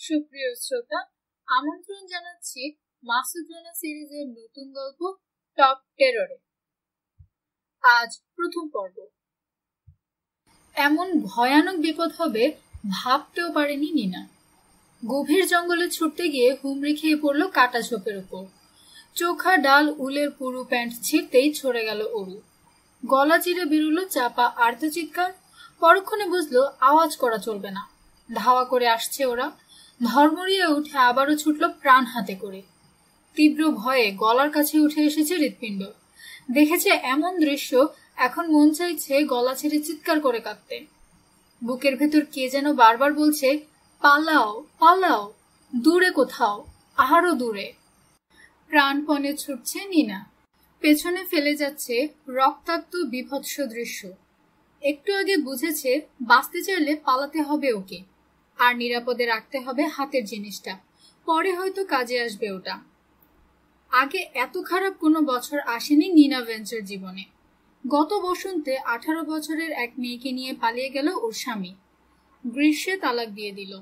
সুপ্রিয় শ্রোতা, আমন্ত্রণ জানাচ্ছি মাসুদ রানা সিরিজের নতুন গল্প টপ টেররে। আজ প্রথম পর্ব। এমন ভয়ানক বিপদ হবে ভাবতেও পারেনি নিনা। গভীর জঙ্গলে ছুটতে গিয়ে হুমড়ি খেয়ে পড়ল কাটা ঝোপের উপর। চোখা ডাল উলের পুরু প্যান্ট ছিঁড়তেই ছড়ে গেল অরু। গলা চিরে বেরুলো চাপা আর্তচিৎকার। পরক্ষণে বুঝলো আওয়াজ করা চলবে না। ধাওয়া করে আসছে ওরা। ধর্মরিয়ে উঠে আবারও ছুটল প্রাণ হাতে করে। তীব্র ভয়ে গলার কাছে উঠে এসেছে হৃৎপিণ্ড। দেখেছে এমন দৃশ্য, এখন মন চাইছে গলা ছেড়ে চিৎকার করে কাঁদতে। বুকের ভেতর কে যেন বারবার বলছে, পালাও পালাও, দূরে কোথাও, আরো দূরে। প্রাণপণে ছুটছে নিনা। পেছনে ফেলে যাচ্ছে রক্তাক্ত বিভৎস দৃশ্য। একটু আগে বুঝেছে বাঁচতে চাইলে পালাতে হবে ওকে, আর নিরাপদে রাখতে হবে হাতের জিনিসটা, পরে হয়তো কাজে আসবে ওটা। আগে এত খারাপ কোনো বছর আসেনি নিনা ভেঞ্চার জীবনে। গত বসন্তে 18 বছরের এক মেয়েকে নিয়ে পালিয়ে গেল ওর স্বামী। গ্রীষ্মে তালাক দিয়ে দিল।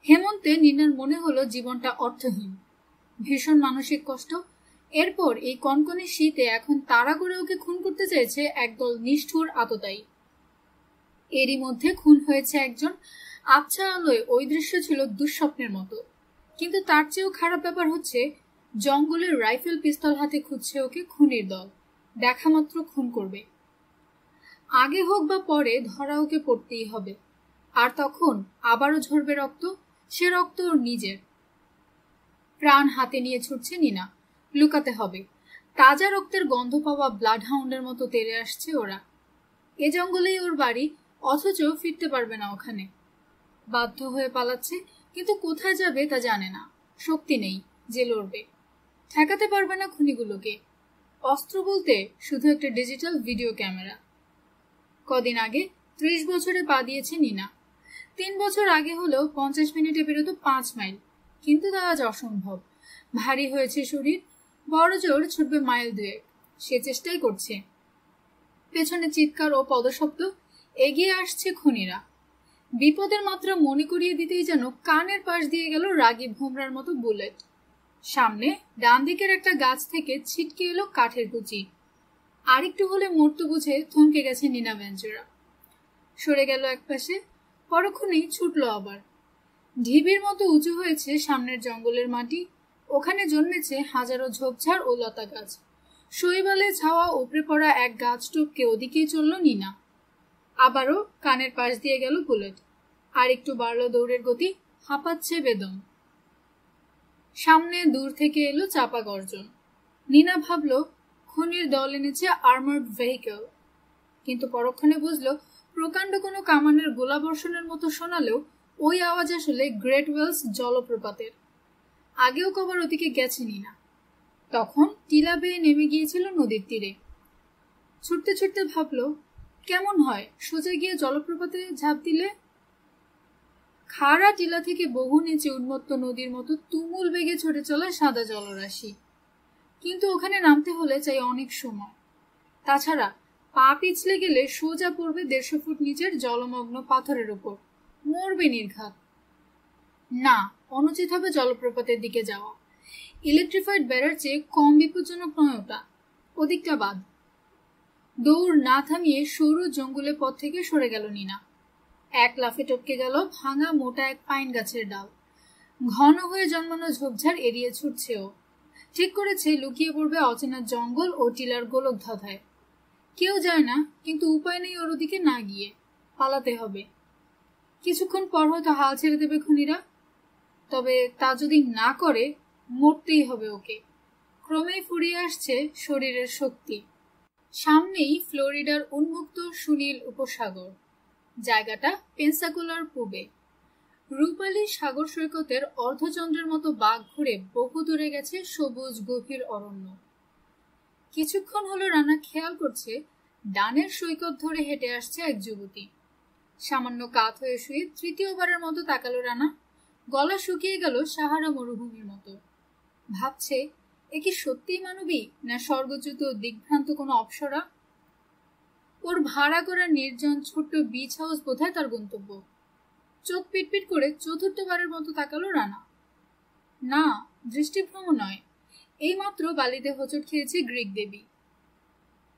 হেমন্তে নিনার মনে হলো জীবনটা অর্থহীন, ভীষণ মানসিক কষ্ট। এরপর এই কনকনে শীতে এখন তাড়া করে ওকে খুন করতে চাইছে একদল নিষ্ঠুর আততায়ী। এরই মধ্যে খুন হয়েছে একজন। আবছা আলোয় ওই দৃশ্য ছিল দুঃস্বপ্নের মতো। কিন্তু তার চেয়েও খারাপ ব্যাপার হচ্ছে, জঙ্গলের রাইফেল পিস্তল হাতে খুঁজছে ওকে খুনির দল। দেখা মাত্র খুন করবে। আগে হোক বা পরে ধরা ওকে পড়তেই হবে। আর তখন আবারও ঝরবে রক্ত, সে রক্ত ওর নিজের। প্রাণ হাতে নিয়ে ছুটছে নিনা। লুকাতে হবে। তাজা রক্তের গন্ধ পাওয়া ব্লাড হাউন্ডের মতো তেড়ে আসছে ওরা। এ জঙ্গলেই ওর বাড়ি, অথচ ফিরতে পারবে না ওখানে। বাধ্য হয়ে পালাচ্ছে, কিন্তু কোথায় যাবে তা জানে না। শক্তি নেই যে লড়বে। ঠেকাতে পারবে না খুনিগুলোকে। অস্ত্র বলতে শুধু একটা ডিজিটাল ভিডিও ক্যামেরা। কদিন আগে 30 বছরে পা দিয়েছে নিনা। 3 বছর আগে হলেও 50 মিনিটে বেরোতো 5 মাইল, কিন্তু তা আজ অসম্ভব। ভারী হয়েছে শরীর, বড় জোর ছুটবে মাইল 2। সে চেষ্টাই করছে। পেছনে চিৎকার ও পদশব্দ। এগিয়ে আসছে খুনিরা। বিপদের মাত্রা মনে করিয়ে দিতেই যেন কানের পাশ দিয়ে গেল রাগী ভোমরার মতো বুলেট। সামনে ডান দিকের একটা গাছ থেকে ছিটকে এলো কাঠের কুচি। আরেকটু হলে মরতে বুঝে থমকে গেছে নিনা ভেঞ্চুরা। সরে গেল একপাশে। পরক্ষণেই ছুটল আবার। ঢিবির মতো উঁচু হয়েছে সামনের জঙ্গলের মাটি। ওখানে জন্মেছে হাজারো ঝোপঝাড় ও লতা গাছ। শৈবালে ছাওয়া উপড়ে পড়া এক গাছ টপকে ওদিকেই চলল নিনা। আবারও কানের পাশ দিয়ে গেল বুলেট। আর একটু বাড়ল দৌড়ের গতি। হাঁপাচ্ছে বেদম। সামনে দূর থেকে এলো চাপা গর্জন। নিনা ভাবল খুনির দল এনেছে আর্মার্ড ভেহিকল, কিন্তু পরক্ষণে বুঝলো প্রকাণ্ড কোনো কামানের গোলাবর্ষণের মতো শোনালেও ওই আওয়াজ আসলে গ্রেট ওয়েলস জলপ্রপাতের। আগেও কবার ওদিকে গেছে নিনা। তখন টিলা বেয়ে নেমে গিয়েছিল নদীর তীরে। ছুটতে ছুটতে ভাবল, কেমন হয় সোজা গিয়ে জলপ্রপাতে ঝাঁপ দিলে। খাড়া টিলা থেকে বহু নিচে উন্মত্ত নদীর মতো তুমুল বেগে ছুটে চলে সাদা জলরাশি। কিন্তু ওখানে নামতে হলে চাই অনেক সময়। তাছাড়া পা পিছলে গেলে সোজা পড়বে 150 ফুট নিচের জলমগ্ন পাথরের উপর। মরবে নির্ঘাত। না, অনুচিত হবে জলপ্রপাতের দিকে যাওয়া। ইলেকট্রিফাইড বেড়ার চেয়ে কম বিপজ্জনক নয় ওটা। ওদিকটা বাদ। দৌড় না থামিয়ে সরু জঙ্গলে পথ থেকে সরে গেল নিনা। এক লাফে টপকে গেল ভাঙা মোটা এক পাইন গাছের ডাল। ঘন হয়ে জন্মানো ঝোপঝাড় এড়িয়ে ছুটছে ও। ঠিক করেছে লুকিয়ে পড়বে অচেনা জঙ্গল ও টিলার গোলক ধাঁধায়। কেউ যায় না, কিন্তু উপায় নেই ওর ওদিকে না গিয়ে। পালাতে হবে। কিছুক্ষণ পর হয়তো হাল ছেড়ে দেবে খুনিরা। তবে তা যদি না করে, মরতেই হবে ওকে। ক্রমেই ফুরিয়ে আসছে শরীরের শক্তি। সামনেই ফ্লোরিডার উন্মুক্ত সুনীল উপসাগর। জায়গাটা পেন্সাকোলার পূবে। রূপালী সাগর সৈকতের অর্ধচন্দ্রের মতো বাঘ ঘুরে বহু দূরে গেছে সবুজ গভীর অরণ্য। কিছুক্ষণ হলো রানা খেয়াল করছে ডানের সৈকত ধরে হেঁটে আসছে এক যুবতী। সামান্য কাত হয়ে শুয়ে তৃতীয়বারের মতো তাকালো রানা। গলা শুকিয়ে গেল সাহারা মরুভূমির মতো। ভাবছে, এ কি সত্যিই মানবী, না স্বর্গচ্যুত দিগ্ভ্রান্ত কোনো অপ্সরা? ওর ভাড়া করা নির্জন ছোট্ট বিচ হাউস বোধহয় তার গন্তব্য। চোখ পিটপিট করে চতুর্থবারের মতো তাকালো রানা। না, দৃষ্টিভ্রম নয়, এইমাত্র বালিতে হোঁচট খেয়েছে গ্রিক দেবী।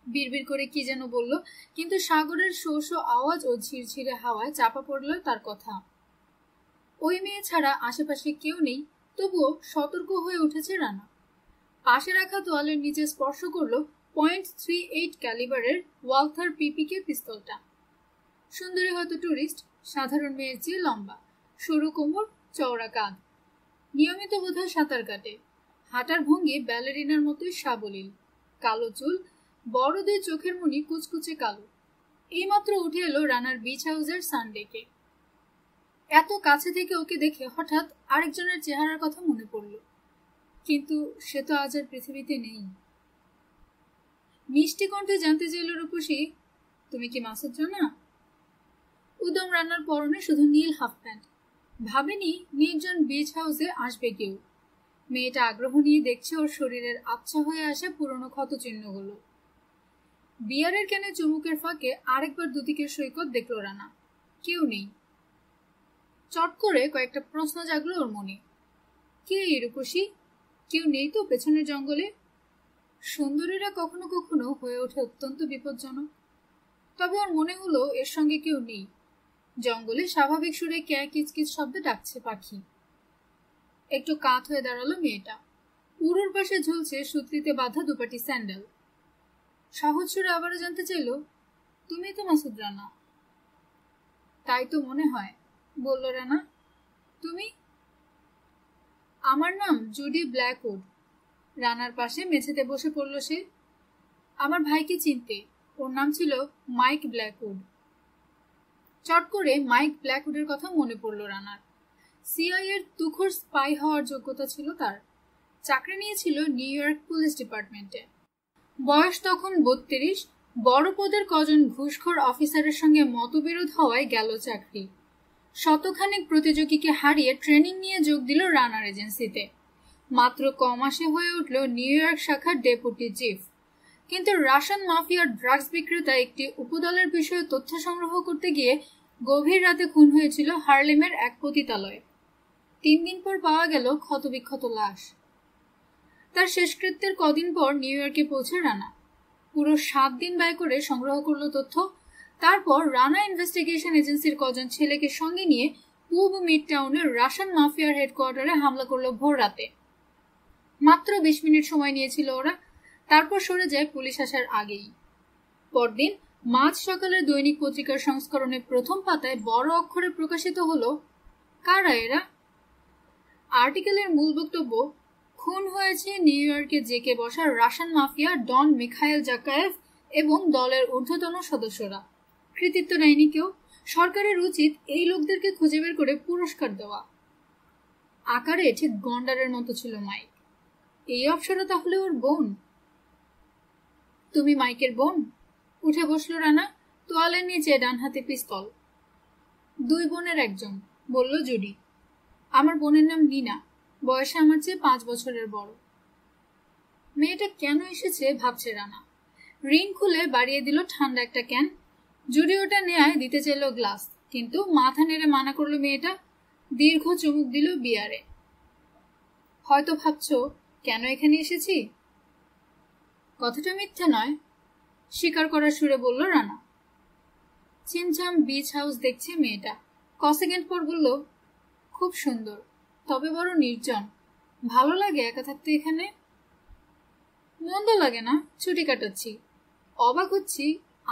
বিড়বিড় করে কি যেন বলল, কিন্তু সাগরের শো শো আওয়াজ ও ঝিরঝিরে হাওয়ায় চাপা পড়ল তার কথা। ওই মেয়ে ছাড়া আশেপাশে কেউ নেই, তবুও সতর্ক হয়ে উঠেছে রানা। পাশে রাখা তোয়ালের নিচে স্পর্শ করলো .38 ক্যালিবারের ওয়ালথার পিপিকে পিস্তলটা। সুন্দরী হয়তো টুরিস্ট, সাধারণ মেয়ের চেয়ে লম্বা, সরু কোমর, চওড়া কাঁধ, নিয়মিত বোধহয় সাঁতার কাটে, হাঁটার ভঙ্গি ব্যালেরিনার মতোই সাবলীল, কালো চুল, বড় দুই চোখের মনি কুচকুচে কালো। এইমাত্র উঠে এলো রানার বিচ হাউসের সানডেকে। এত কাছে থেকে ওকে দেখে হঠাৎ আরেকজনের চেহারার কথা মনে পড়ল, কিন্তু সে তো আজ আর পৃথিবীতে নেই। মিষ্টি কণ্ঠে জানতে চাইল রূপসী, তুমি কি মাসুদ রানা? উদম রান্নার পরনে শুধু নীল হাফ প্যান্ট। ভাবেনি নির্জন বিচ হাউসে আসবে কেউ। মেয়েটা আগ্রহ নিয়ে দেখছে ওর শরীরের আবছা হয়ে আসা পুরনো ক্ষত চিহ্নগুলো। বিয়ারের ক্যানে চুমুকের ফাঁকে আরেকবার দুদিকের সৈকত দেখল রানা, কেউ নেই। চট করে কয়েকটা প্রশ্ন জাগলো ওর মনে। কে এই রূপসী? কেউ নেই তো পেছনের জঙ্গলে? সুন্দরীরা কখনো কখনো হয়ে ওঠে অত্যন্ত বিপজ্জনক। তবে ওর মনে হলো এর সঙ্গে কেউ নেই। জঙ্গলে স্বাভাবিক সুরে ক্যা কিচকিচ শব্দে ডাকছে পাখি। একটু কাত হয়ে দাঁড়ালো মেয়েটা। উড়োর পাশে ঝুলছে সুতলিতে বাঁধা দুপাটি স্যান্ডেল। সহজ সুরে আবারও জানতে চাইল, তুমি তো মাসুদ রানা? তাই তো মনে হয়, বলল রানা। তুমি? আমার নাম জুডি ব্ল্যাকউড। রানার পাশে মেঝেতে বসে পড়ল সে। আমার ভাইকে চিনতে, ওর নাম ছিল মাইক ব্ল্যাকউড। চট করে মাইক ব্ল্যাকউডের কথা মনে পড়ল রানার। সিআইএ এর তুখোড় স্পাই হওয়ার যোগ্যতা ছিল তার। চাকরি নিয়েছিল নিউ ইয়র্ক পুলিশ ডিপার্টমেন্টে। বয়স তখন 32। বড় পদের কজন ঘুষখোর অফিসারের সঙ্গে মতবিরোধ হওয়ায় গেল চাকরি। শতখানেক প্রতিযোগীকে হারিয়ে ট্রেনিং নিয়ে যোগ দিল রানার এজেন্সিতে। মাত্র কমাসে হয়ে উঠল নিউ ইয়র্ক শাখার ডেপুটি চিফ। কিন্তু রাশিয়ান মাফিয়ার ড্রাগস বিক্রেতা একটি উপদলের বিষয়ে তথ্য সংগ্রহ করতে গিয়ে গভীর রাতে খুন হয়েছিল হার্লেমের এক পতিতালয়ে। 3 দিন পর পাওয়া গেল ক্ষতবিক্ষত লাশ। তার শেষকৃত্যের কদিন পর নিউ ইয়র্কে পৌঁছে রানা। পুরো 7 দিন ব্যয় করে সংগ্রহ করল তথ্য। তারপর রানা ইনভেস্টিগেশন এজেন্সির কজন ছেলেকে সঙ্গে নিয়ে পূব মিড টাউনের রাশিয়ান মাফিয়ার হেডকোয়ার্টারে হামলা করলো ভোর রাতে। মাত্র 20 মিনিট সময় নিয়েছিল ওরা, তারপর সরে যায় পুলিশ আসার আগেই। পরদিন মাঝ সকালের দৈনিক পত্রিকার সংস্করণে প্রথম পাতায় বড় অক্ষরে প্রকাশিত হলো, কারা এরা? আর্টিকেলের মূল বক্তব্য, খুন হয়েছে নিউ ইয়র্কে জেকে বসা রাশিয়ান মাফিয়া ডন মিখাইল জাকায়েভ এবং দলের ঊর্ধ্বতন সদস্যরা। কৃতিত্ব নেয়নি কেউ। সরকারের উচিত এই লোকদেরকে খুঁজে বের করে পুরস্কার দেওয়া। আকারে ঠিক গন্ডারের মতো ছিল মাইক। এই অপসরা তাহলে ওর বোন? তুমি মাইকের বোন? উঠে বসল রানা, তোয়ালের নিচে ডান হাতে পিস্তল। 2 বোনের একজন, বলল জুডি। আমার বোনের নাম নিনা, বয়সে আমার চেয়ে 5 বছরের বড়। মেয়েটা কেন এসেছে ভাবছে রানা। রিং খুলে বাড়িয়ে দিল ঠান্ডা একটা ক্যান। জুডি ওটা নেয় দিতে চাইল গ্লাস, কিন্তু মাথা নেড়ে মানা করলো মেয়েটা। দীর্ঘ চুমুক দিল বিয়ারে। হয়তো ভাবছো কেন এখানে এসেছি? কথাটা মিথ্যে নয়, স্বীকার করার সুরে বলল রানা। চিমচাম বিচ হাউস দেখছে মেয়েটা। সেকেন্ড পর বলল, খুব সুন্দর, তবে বড় নির্জন। ভালো লাগে একা থাকতে এখানে? মন্দ লাগে না, ছুটি কাটাচ্ছি। অবাক হচ্ছি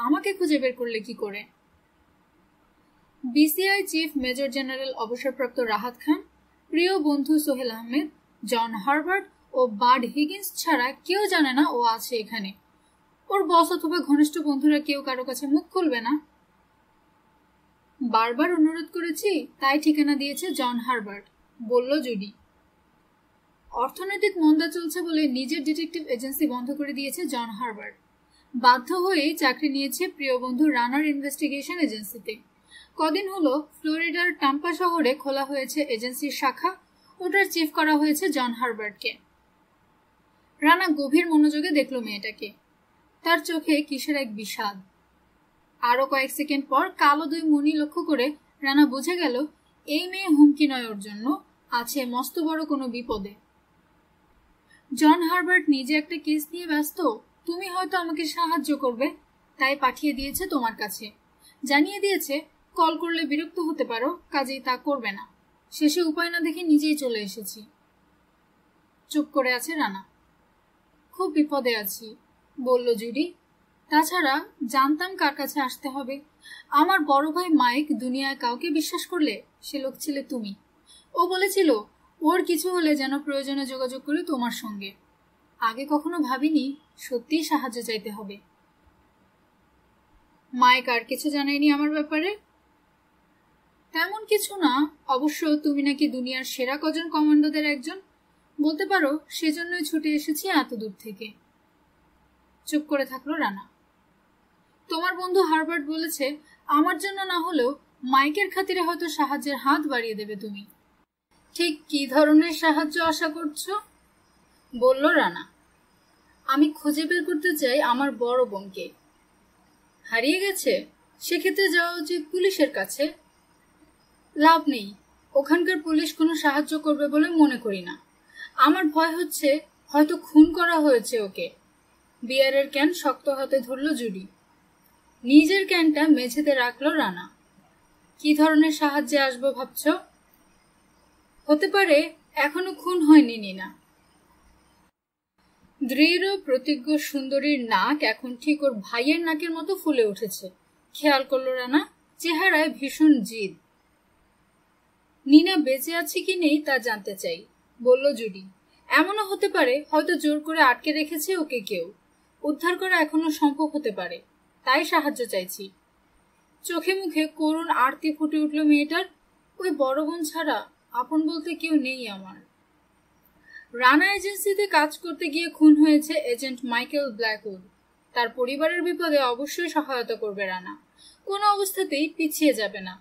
আমাকে খুঁজে বের করলে কি করে। বিসিআই চিফ মেজর জেনারেল অবসরপ্রাপ্ত রাহাত খান, প্রিয় বন্ধু সোহেল আহমেদ, জন হার্বার্ট ও বাড হিগিন্স ছাড়া কেউ জানে না ও আছে এখানে। ওর বস অথবা ঘনিষ্ঠ বন্ধুরা কেউ কারো কাছে মুখ খুলবে না। বারবার অনুরোধ করেছি, তাই ঠিকানা দিয়েছে জন হার্বার্ট, বলল জুডি। অর্থনৈতিক মন্দা চলছে বলে নিজের ডিটেকটিভ এজেন্সি বন্ধ করে দিয়েছে জন হার্বার্ট। বাধ্য হয়েই চাকরি নিয়েছে প্রিয় বন্ধু রানার ইনভেস্টিগেশন এজেন্সিতে। কদিন হলো ফ্লোরিডার টাম্পা শহরে খোলা হয়েছে এজেন্সির শাখা। ওটার চিফ করা হয়েছে জন হার্বার্টকে। রানা গভীর মনোযোগে দেখল মেয়েটাকে। তার চোখে কিসের এক বিষাদ। আরো কয়েক সেকেন্ড পর কালো 2 মণি লক্ষ্য করে রানা বুঝে গেল এই মেয়ে হুমকি নয় ওর জন্য, আছে মস্ত বড় কোনো বিপদে। জন হারবার্ট নিজে একটা কেস নিয়ে ব্যস্ত, তুমি হয়তো আমাকে সাহায্য করবে, তাই পাঠিয়ে দিয়েছে তোমার কাছে। জানিয়ে দিয়েছে কল করলে বিরক্ত হতে পারো, কাজেই তা করবে না। শেষে উপায় না দেখে নিজেই চলে এসেছি। চুপ করে আছে রানা। খুব বিপদে আছি, বলল জুডি। তাছাড়া জানতাম কার কাছে আসতে হবে। আমার বড় ভাই মাইক দুনিয়ায় কাউকে বিশ্বাস করলে সে লোক ছিলে তুমি। ও বলেছিল ওর কিছু হলে যেন প্রয়োজনে যোগাযোগ করি তোমার সঙ্গে। আগে কখনো ভাবিনি সত্যিই সাহায্য চাইতে হবে। মাইক আর কিছু জানায়নি আমার ব্যাপারে? তেমন কিছু না, অবশ্য তুমি নাকি দুনিয়ার সেরা কজন কমান্ডোদের একজন, বলতে পারো সেজন্যই ছুটে এসেছি এত দূর থেকে। চুপ করে থাকলো রানা। তোমার বন্ধু হারবার্ট বলেছে আমার জন্য না হলেও মাইকের খাতিরে হয়তো সাহায্যের হাত বাড়িয়ে দেবে তুমি। ঠিক কি ধরনের সাহায্য আশা করছো? বলল রানা। আমি খুঁজে বের করতে চাই আমার বড় বোনকে। হারিয়ে গেছে? সেক্ষেত্রে যাওয়া উচিত পুলিশের কাছে। লাভ নেই, ওখানকার পুলিশ কোনো সাহায্য করবে বলে মনে করি না। আমার ভয় হচ্ছে হয়তো খুন করা হয়েছে ওকে। বিয়ারের ক্যান শক্ত হাতে ধরল জুডি। নিজের ক্যানটা মেঝেতে রাখলো রানা। কি ধরনের সাহায্যে আসবো ভাবছ? হতে পারে এখনো খুন হয়নি নিনা। দৃঢ় প্রতিজ্ঞ সুন্দরীর নাক এখন ঠিক ওর ভাইয়ের নাকের মতো ফুলে উঠেছে। খেয়াল করলো রানা, চেহারায় ভীষণ জিদ। নিনা বেঁচে আছে কি নেই তা জানতে চাই, বলল জুডি। এমনও হতে পারে হয়তো জোর করে আটকে রেখেছে ওকে কেউ। উদ্ধার করা এখনো সম্ভব হতে পারে, তাই সাহায্য চাইছি। চোখে মুখে করুণ আরতি ফুটে উঠল মেয়েটার। ওই বড় বোন ছাড়া আপন বলতে কেউ নেই আমার। রানা এজেন্সিতে কাজ করতে গিয়ে খুন হয়েছে এজেন্ট মাইকেল ব্ল্যাকউড। তার পরিবারের বিপদে অবশ্যই সহায়তা করবে রানা, কোনো অবস্থাতেই পিছিয়ে যাবে না।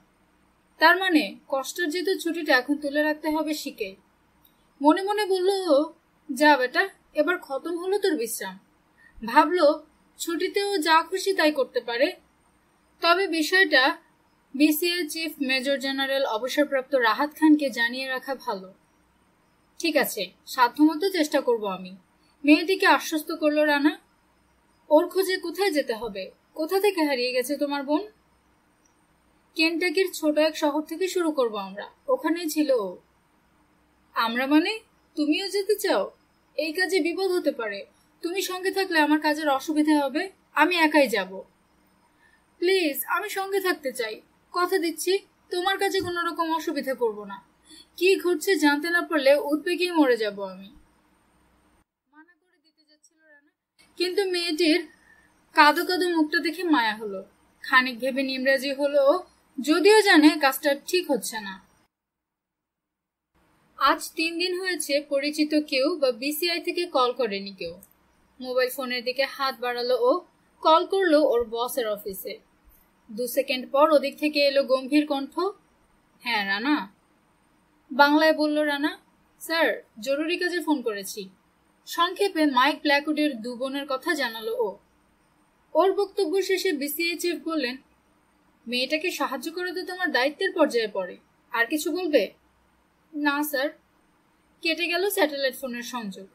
তার মানে কষ্টার্জিত ছুটিটা এখন তুলে রাখতে হবে শিখে। মনে মনে বলল, যা বেটা, এবার খতম হলো তোর বিশ্রাম। ভাবলো ছুটিতেও যা খুশি তাই করতে পারে। তবে বিষয়টা বিসিএ চিফ মেজর জেনারেল অবসরপ্রাপ্ত রাহাত খানকে জানিয়ে রাখা ভালো। ঠিক আছে, সাধ্যমতো চেষ্টা করব আমি। মেয়েটিকে আশ্বস্ত করলো রানা। ওর খোঁজে কোথায় যেতে হবে? কোথা থেকে হারিয়ে গেছে তোমার বোন? কেনটাকির ছোট এক শহর থেকে শুরু করব আমরা, ওখানেই ছিল ও। আমরা মানে? তুমিও যেতে চাও? এই কাজে বিপদ হতে পারে, তুমি সঙ্গে থাকলে আমার কাজের অসুবিধা হবে। আমি একাই যাব। প্লিজ, আমি সঙ্গে থাকতে চাই, কথা দিচ্ছি তোমার কাছে কোনো রকম অসুবিধা করব না। কি ঘটছে জানতে না পারলে উদ্বেগেই মরে যাব আমি। মানা করে দিতে যাচ্ছিল রানা, কিন্তু মেয়েটির কাদো কাদো মুখটা দেখে মায়া হলো। খানিক ভেবে নিমরাজি হলো, যদিও জানে কাজটা ঠিক হচ্ছে না। আজ 3 দিন হয়েছে পরিচিত কেউ বা বিসিআই থেকে কল করেনি কেউ। মোবাইল ফোনের দিকে হাত বাড়ালো ও, কল করলো ওর বসের অফিসে। 2 সেকেন্ড পর ওদিক থেকে এলো গম্ভীর কণ্ঠ। হ্যাঁ রানা? বাংলায় বলল রানা। স্যার, জরুরি কাজে ফোন করেছি। সংক্ষেপে মাইক ব্ল্যাকউডের 2 বোনের কথা জানালো ও। ওর বক্তব্য শেষে বিসিআই চিফ বললেন, মেয়েটাকে সাহায্য করা তো তোমার দায়িত্বের পর্যায়ে পড়ে। আর কিছু বলবে? না স্যার। কেটে গেল স্যাটেলাইট ফোনের সংযোগ।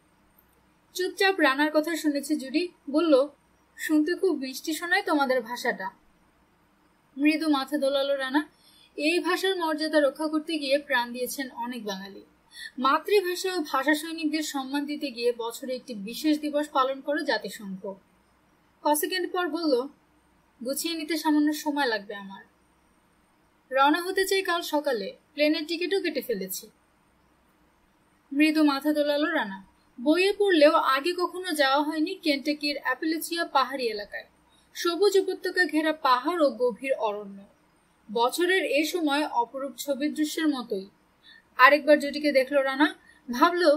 চুপচাপ রানার কথা শুনেছে জুডি। বলল, শুনতে খুব মিষ্টি শোনায় তোমাদের ভাষাটা। মৃদু মাথা দোলালো রানা। এই ভাষার মর্যাদা রক্ষা করতে গিয়ে প্রাণ দিয়েছেন অনেক বাঙালি। মাতৃভাষা ও ভাষা সৈনিকদের সম্মান দিতে গিয়ে বছরে একটি বিশেষ দিবস পালন করে জাতিসংঘ। সেকেন্ড পর বলল, গুছিয়ে নিতে সামান্য সময় লাগবে আমার। রওনা হতে চাই কাল সকালে, প্লেনের টিকিটও কেটে ফেলেছি। মৃদু মাথা দোলালো রানা। বইয়ে পড়লেও আগে কখনো যাওয়া হয়নি কেন্টাকির অ্যাপালেচিয়া পাহাড়ি এলাকায়। সবুজ উপত্যকা ঘেরা পাহাড় ও গভীর অরণ্য। বছরের এ সময় অপরূপ ছবির দৃশ্যের মতোই। আরেকবার জুডিকে দেখলো রানা। ভাবলো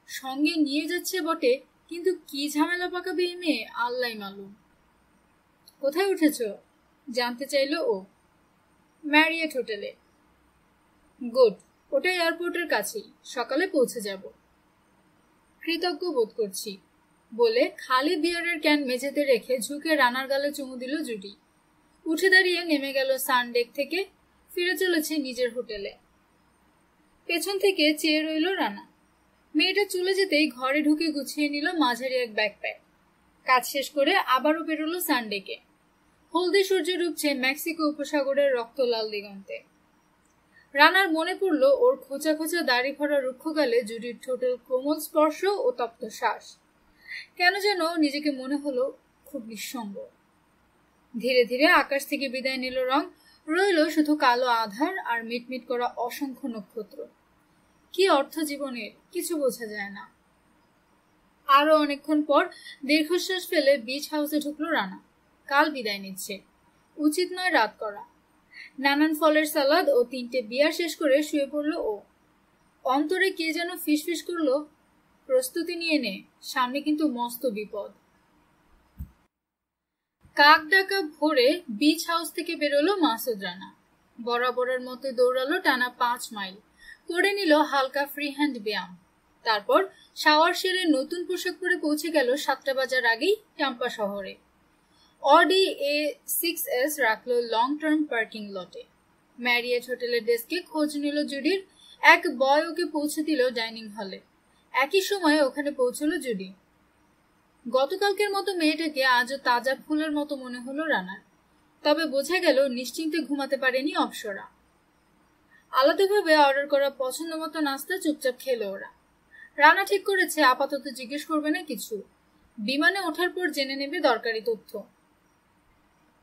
সঙ্গে নিয়ে যাচ্ছে বটে, কিন্তু কি ঝামেলা পাকাবে এই মেয়ে আল্লাহ মালুম। কোথায় উঠেছ? জানতে চাইল ও। ম্যারিয়েট হোটেলে। গুড, ওটা এয়ারপোর্টের কাছেই, সকালে পৌঁছে যাব। কৃতজ্ঞ বোধ করছি, বলে খালি বিয়ারের ক্যান মেঝেতে রেখে ঝুঁকে রানার গালে চুমু দিল জুডি। উঠে দাঁড়িয়ে নেমে গেল সানডেক থেকে, ফিরে চলেছে নিজের হোটেলে। পেছন থেকে চেয়ে রইল রানা। মেয়েটা চলে যেতেই ঘরে ঢুকে গুছিয়ে নিল মাঝারি এক ব্যাকপ্যাক। কাজ শেষ করে আবারও বেরোলো সানডেকে। হলদে সূর্য ডুবছে মেক্সিকো উপসাগরের রক্তলাল দিগন্তে। রানার মনে পড়ল ওর খোঁচা খোঁচা দাড়ি ভরা রুক্ষকালে জুডির ঠোঁটের কোমল স্পর্শ ও তপ্ত শ্বাস। কেন যেন নিজেকে মনে হলো খুব নিঃসঙ্গ। ধীরে ধীরে আকাশ থেকে বিদায় নিল রং, রইল শুধু কালো আধার আর মিটমিট করা অসংখ্য নক্ষত্র। কি অর্থ জীবনের, কিছু বোঝা যায় না। আরো অনেকক্ষণ পর দীর্ঘশ্বাস ফেলে বিচ হাউসে ঢুকলো রানা। কাল বিদায় নিচ্ছে, উচিত নয় রাত করা। নানান ফলের সালাদ ও 3টে বিয়ার শেষ করে শুয়ে পড়ল ও। অন্তরে কে যেন ফিসফিস করলো, প্রস্তুতি নিয়ে নে, সামনে কিন্তু মস্ত বিপদ। কাক ডাকা ভোরে বিচ হাউস থেকে বেরোলো মাসুদ রানা। বরাবরের মতো দৌড়ালো টানা 5 মাইল, করে নিল হালকা ফ্রি হ্যান্ড ব্যায়াম। তারপর শাওয়ার সেরে নতুন পোশাক পরে পৌঁছে গেল 7টা বাজার আগেই টাম্পা শহরে। অডি A6S রাখলো লং টার্ম পার্কিং লটে। ম্যারিয়েট হোটেলের ডেস্কে খোঁজ নিল জুডির। এক বয় ওকে পৌঁছে দিল ডাইনিং হলে। একই সময়ে ওখানে পৌঁছলো জুডি। গতকালকের মতো মেয়েটাকে আজও তাজা ফুলের মতো মনে হলো রানার। তবে বোঝা গেল নিশ্চিন্তে ঘুমাতে পারেনি অপ্সরা। আলাদাভাবে অর্ডার করা পছন্দ মতো নাস্তা চুপচাপ খেলো ওরা। রানা ঠিক করেছে আপাতত জিজ্ঞেস করবে না কিছু, বিমানে ওঠার পর জেনে নেবে দরকারি তথ্য।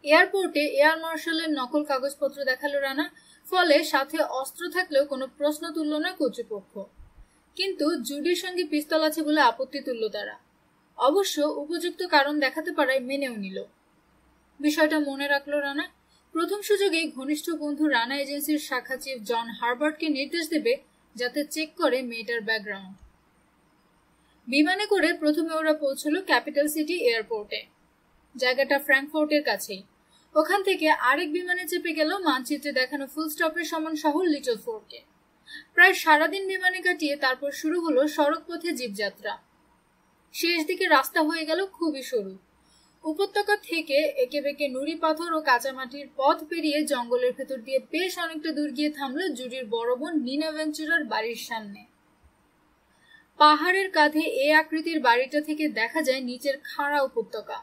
এয়ারপোর্টে এয়ার মার্শালের নকল কাগজপত্র দেখালো রানা, ফলে সাথে অস্ত্র থাকলেও কোনো প্রশ্ন তুলল না কর্তৃপক্ষ। কিন্তু জুডির সঙ্গে পিস্তল আছে বলে আপত্তি তুলল তারা। অবশ্য উপযুক্ত কারণ দেখাতে পারায় মেনেও নিল। বিষয়টা মনে রাখলো রানা। প্রথম সুযোগেই ঘনিষ্ঠ বন্ধু রানা এজেন্সির শাখা চিফ জন হার্বার্টকে নির্দেশ দেবে যাতে চেক করে মেয়েটার ব্যাকগ্রাউন্ড। বিমানে করে প্রথমে ওরা পৌঁছলো ক্যাপিটাল সিটি এয়ারপোর্টে। জায়গাটা ফ্র্যাঙ্কফোর্টের কাছেই। ওখান থেকে আরেক বিমানে চেপে গেল মানচিত্রে দেখানো ফুল স্টপের সমান শহর লিটল ফোর্টকে। প্রায় সারাদিন বিমানে কাটিয়ে তারপর শুরু হলো সড়ক পথে জীবযাত্রা। শেষ দিকে রাস্তা হয়ে গেল খুবই সরু। উপত্যকা থেকে একে বেঁকে নুড়ি পাথর ও কাঁচামাটির পথ পেরিয়ে জঙ্গলের ভেতর দিয়ে বেশ অনেকটা দূর গিয়ে থামলো জুডির বড় বোন নিনা ভেঞ্চুরার বাড়ির সামনে। পাহাড়ের কাঁধে এ আকৃতির বাড়িটা থেকে দেখা যায় নিচের খাড়া উপত্যকা।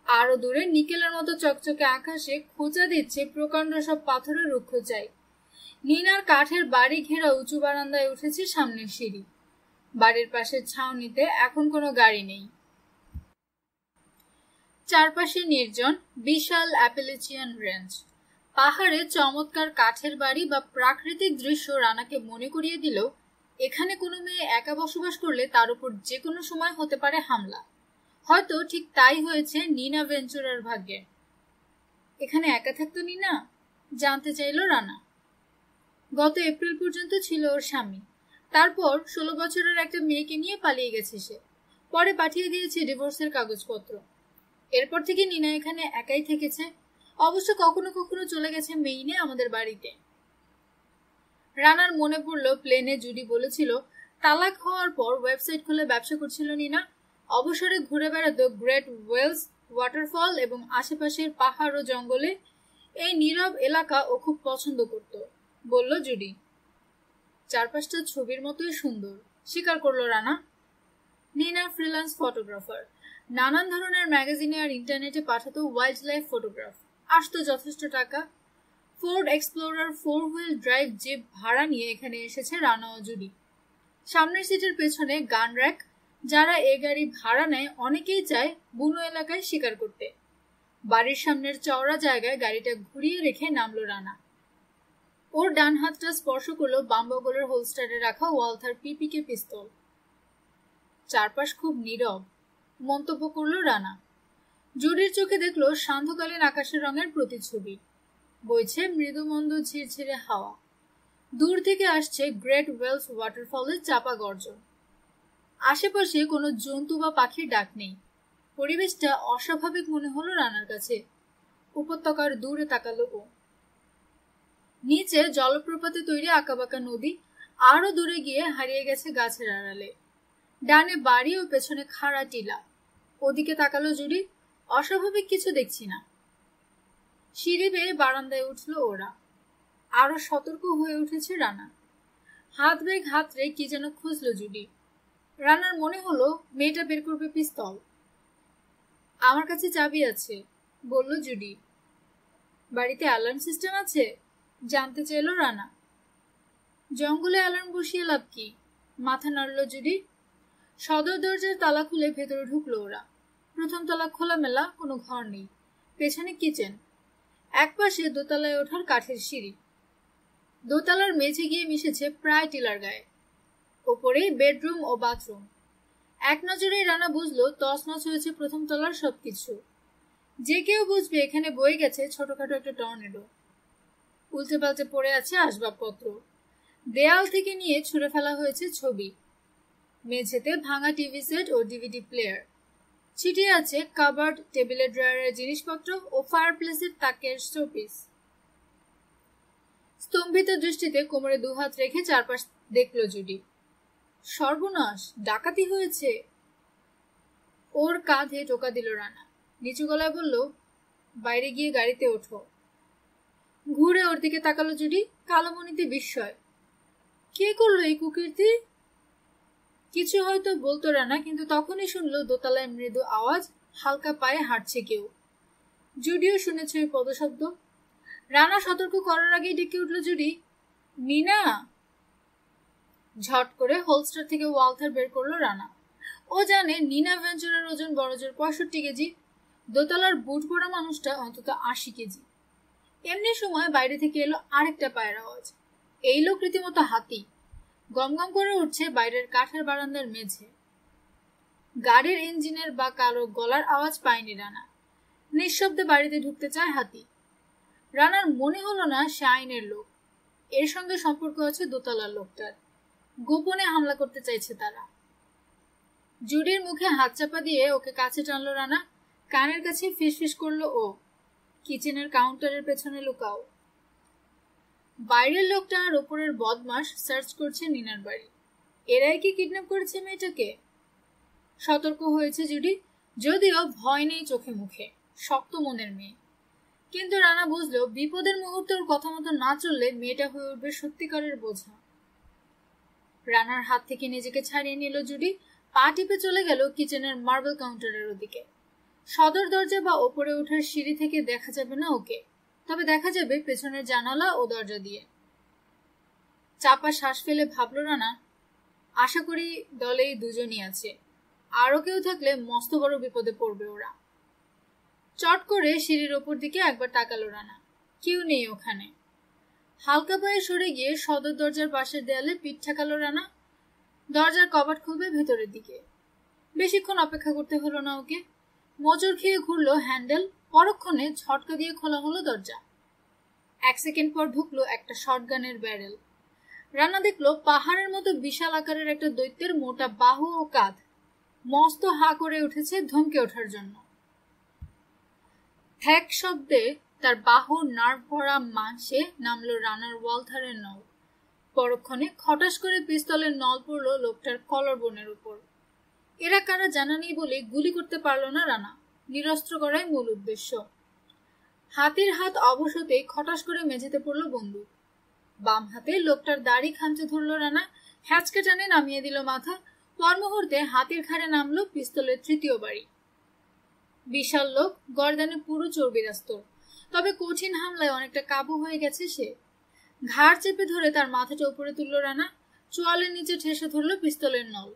আরো দূরে নিকেলের মতো চকচকে আকাশে খোঁচা দিচ্ছে প্রকাণ্ড সব পাথরের রুক্ষচাই। নিনার কাঠের বাড়ি ঘেরা উঁচু বারান্দায় উঠেছে সামনের সিঁড়ি। বাড়ির পাশের ছাউনিতে এখন কোনো গাড়ি নেই। চারপাশে নির্জন বিশাল অ্যাপেলেচিয়ান রেঞ্জ। পাহাড়ে চমৎকার কাঠের বাড়ি বা প্রাকৃতিক দৃশ্য রানাকে মনে করিয়ে দিল এখানে কোনো মেয়ে একা বসবাস করলে তার উপর যে কোনো সময় হতে পারে হামলা। হয়তো ঠিক তাই হয়েছে নিনা ভেঞ্চুরার ভাগ্যে। এখানে একা থাকতো নিনা, জানতে চাইল রানা। গত এপ্রিল পর্যন্ত ছিল ওর স্বামী। তারপর 16 বছরের একটা মেয়েকে নিয়ে পালিয়ে গেছে সে। পরে পাঠিয়ে দিয়েছে ডিভোর্সের কাগজপত্র। এরপর থেকে নিনা এখানে একাই থেকেছে। অবশ্য কখনো কখনো চলে গেছে মেইনে আমাদের বাড়িতে। রানার মনে পড়লো প্লেনে জুডি বলেছিল তালাক হওয়ার পর ওয়েবসাইট খুলে ব্যবসা করছিল নিনা। অবসরে ঘুরে বেড়াতো গ্রেট ওয়েলস ওয়াটারফল এবং আশেপাশের পাহাড় ও জঙ্গলে। এই নীরব এলাকা ও খুব পছন্দ করত, বলল জুডি। চারপাশটা ছবির মতোই সুন্দর, স্বীকার করলো রানা। নিনা ফ্রিল্যান্স ফটোগ্রাফার। নানান ধরনের ম্যাগাজিনে আর ইন্টারনেটে পাঠাতো ওয়াইল্ড লাইফ ফটোগ্রাফ। আসতো যথেষ্ট টাকা। Ford Explorer 4 wheel drive jeep ভাড়া নিয়ে এখানে এসেছে রানা ও জুডি। সামনের সিটের পেছনে গান র্যাক। যারা এ গাড়ি ভাড়া নেয় অনেকেই চায় বুনো এলাকায় শিকার করতে। বাড়ির সামনের চওড়া জায়গায় গাড়িটা ঘুরিয়ে রেখে নামলো রানা। ওর ডান হাতটা স্পর্শ করলো বাম বগলের হোলস্টারে রাখা ওয়ালথার পিপিকে পিস্তল। চারপাশ খুব নীরব, মন্তব্য করলো রানা। জুডির চোখে দেখলো সান্ধ্যকালীন আকাশের রঙের প্রতিচ্ছবি। বইছে মৃদুমন্দ ঝিরঝিরে হাওয়া। দূর থেকে আসছে গ্রেট ওয়েলস ওয়াটারফলের চাপা গর্জন। আশেপাশে কোনো জন্তু বা পাখির ডাক নেই। পরিবেশটা অস্বাভাবিক মনে হলো রানার কাছে। উপত্যকার দূরে তাকালো ও। নিচে জলপ্রপাতে তৈরি আঁকাবাঁকা নদী। আরো দূরে গিয়ে হারিয়ে গেছে গাছের আড়ালে। ডানে বাড়ি ও পেছনে খাড়া টিলা। ওদিকে তাকালো জুডি। অস্বাভাবিক কিছু দেখছি না। সিঁড়ি বেয়ে বারান্দায় উঠল ওরা। আরো সতর্ক হয়ে উঠেছে রানা। হাত ব্যাগ হাতড়ে কি যেন খুঁজলো জুডি। রানার মনে হলো মেয়েটা বের করবে পিস্তল। আমার কাছে চাবি আছে, বলল জুডি। বাড়িতে অ্যালার্ম সিস্টেম আছে, জানতে চাইল রানা। জঙ্গলে অ্যালার্ম বসিয়ে লাভ কি, মাথা নাড়ল জুডি। সদর দরজার তালা খুলে ভেতরে ঢুকলো ওরা। প্রথম তলা খোলামেলা, কোনো ঘর নেই। পেছনে কিচেন, একপাশে দোতলায় ওঠার কাঠের সিঁড়ি। দোতলার মেঝে গিয়ে মিশেছে প্রায় টিলার গায়ে। ওপরেই বেডরুম ও বাথরুম। এক নজরেই রানা বুঝলো তছনছ হয়েছে প্রথম তলার সবকিছু। যে কেউ বুঝবে এখানে বয়ে গেছে ছোটখাটো একটা টর্নেডো। উল্টে পাল্টে পড়ে আছে আসবাবপত্র। দেয়াল থেকে নিয়ে ছুঁড়ে ফেলা হয়েছে ছবি। মেঝেতে ভাঙা টিভি সেট ও ডিভিডি প্লেয়ার। ছিটিয়ে আছে কাবার্ড, টেবিলের ড্রয়ারের জিনিসপত্র ও ফায়ারপ্লেসের তাকের শোপিস। স্তম্ভিত দৃষ্টিতে কোমরে দুহাত রেখে চারপাশ দেখল জুডি। সর্বনাশ, ডাকাতি হয়েছে। ওর কাঁধে টোকা দিল রানা। নিচু গলায় বলল, বাইরে গিয়ে গাড়িতে ওঠো। ঘুরে ওর দিকে তাকালো জুডি, কালো মনিতে বিস্ময়। কে করলো এই কুকীর্তি? কিছু হয়তো বলতো রানা, কিন্তু তখনই শুনলো দোতলায় মৃদু আওয়াজ, হালকা পায়ে হাঁটছে কেউ। জুডিও শুনেছে ওই পদশব্দ। রানা সতর্ক করার আগেই ডেকে উঠল জুডি, মিনা। ঝট করে হোলস্টার থেকে ওয়ালথার বের করলো রানা। ও জানে নিনা ভেঞ্চুরের ওজন বড়জোর 65 কেজি। দোতলার বুট পরা মানুষটা অন্তত 80 কেজি। এমনি সময় বাইরে থেকে এলো আরেকটা পায়ের আওয়াজ। এই লোক রীতিমতো হাতি। গমগম করে উঠছে বাইরের কাঠের বারান্দার মেঝে। গাড়ির ইঞ্জিনের বা কারো গলার আওয়াজ পায়নি রানা। নিঃশব্দে বাড়িতে ঢুকতে চায় হাতি। রানার মনে হলো না সে আইনের লোক। এর সঙ্গে সম্পর্ক আছে দোতলার লোকটার। গোপনে হামলা করতে চাইছে তারা। জুডির মুখে হাত চাপা দিয়ে ওকে কাছে টানলো রানা। কানের কাছে ফিসফিস করলো ও, কিচেনের কাউন্টারের পেছনে লুকাও। বাইরের লোকটা আর ওপরের বদমাস সার্চ করছে নিনার বাড়ি। এরাই কি কিডন্যাপ করেছে মেয়েটাকে? সতর্ক হয়েছে জুডি, যদিও ভয় নেই চোখে মুখে। শক্ত মনের মেয়ে। কিন্তু রানা বুঝলো বিপদের মুহূর্তে ওর কথা মতো না চললে মেয়েটা হয়ে উঠবে সত্যিকারের বোঝা। রানার হাত থেকে নিজেকে ছাড়িয়ে নিল জুডি। পা টিপে চলে গেল কিচেনের মার্বেল কাউন্টারের ওদিকে। সদর দরজা বা ওপরে ওঠার সিঁড়ি থেকে দেখা যাবে না ওকে, তবে দেখা যাবে পেছনের জানালা ও দরজা দিয়ে। চাপা শ্বাস ফেলে ভাবল রানা, আশা করি দলে এই দুজনই আছে। আরো কেউ থাকলে মস্ত বড় বিপদে পড়বে ওরা। চট করে সিঁড়ির ওপর দিকে একবার তাকালো রানা। কেউ নেই ওখানে। হালকা পায়ে সরে গিয়ে সদর দরজার পাশের দেয়ালে পিঠ ঠেকালো রানা। দরজার কবাট খুলবে ভেতরের দিকে। বেশিক্ষণ অপেক্ষা করতে হলো না ওকে। মোচড় খেয়ে ঘুরলো হ্যান্ডেল। পরক্ষণে ঝটকা দিয়ে খোলা হলো দরজা। 1 সেকেন্ড পর ঢুকলো একটা শটগানের ব্যারেল। রানা দেখলো পাহাড়ের মতো বিশাল আকারের একটা দৈত্যের মোটা বাহু ও কাঁধ। মস্ত হা করে উঠেছে ধমকে ওঠার জন্য। ঠ্যাক শব্দে তার বাহুর নার্ভ ভরা মাংসে নামলো রানার ওয়ালথারের নল। পরক্ষণে খটাস করে পিস্তলের নল পড়লো লোকটার কলারবোনের উপর। এরা কারা জানা নেই বলে গুলি করতে পারল না রানা। নিরস্ত্র করাই মূল উদ্দেশ্য। হাতির হাত অবশতেই খটাস করে মেঝেতে পড়ল বন্দুক। বাম হাতে লোকটার দাড়ি খামচে ধরল রানা। হ্যাচকে টানে নামিয়ে দিল মাথা। পর মুহূর্তে হাতির ঘাড়ে নামলো পিস্তলের তৃতীয় বাড়ি। বিশাল লোক, গর্দানে পুরো চর্বির আস্তর। তবে কঠিন হামলায় অনেকটা কাবু হয়ে গেছে সে। ঘাড় চেপে ধরে তার মাথাটা উপরে তুলল রানা। চোয়ালের নিচে ঠেসে ধরল পিস্তলের নল।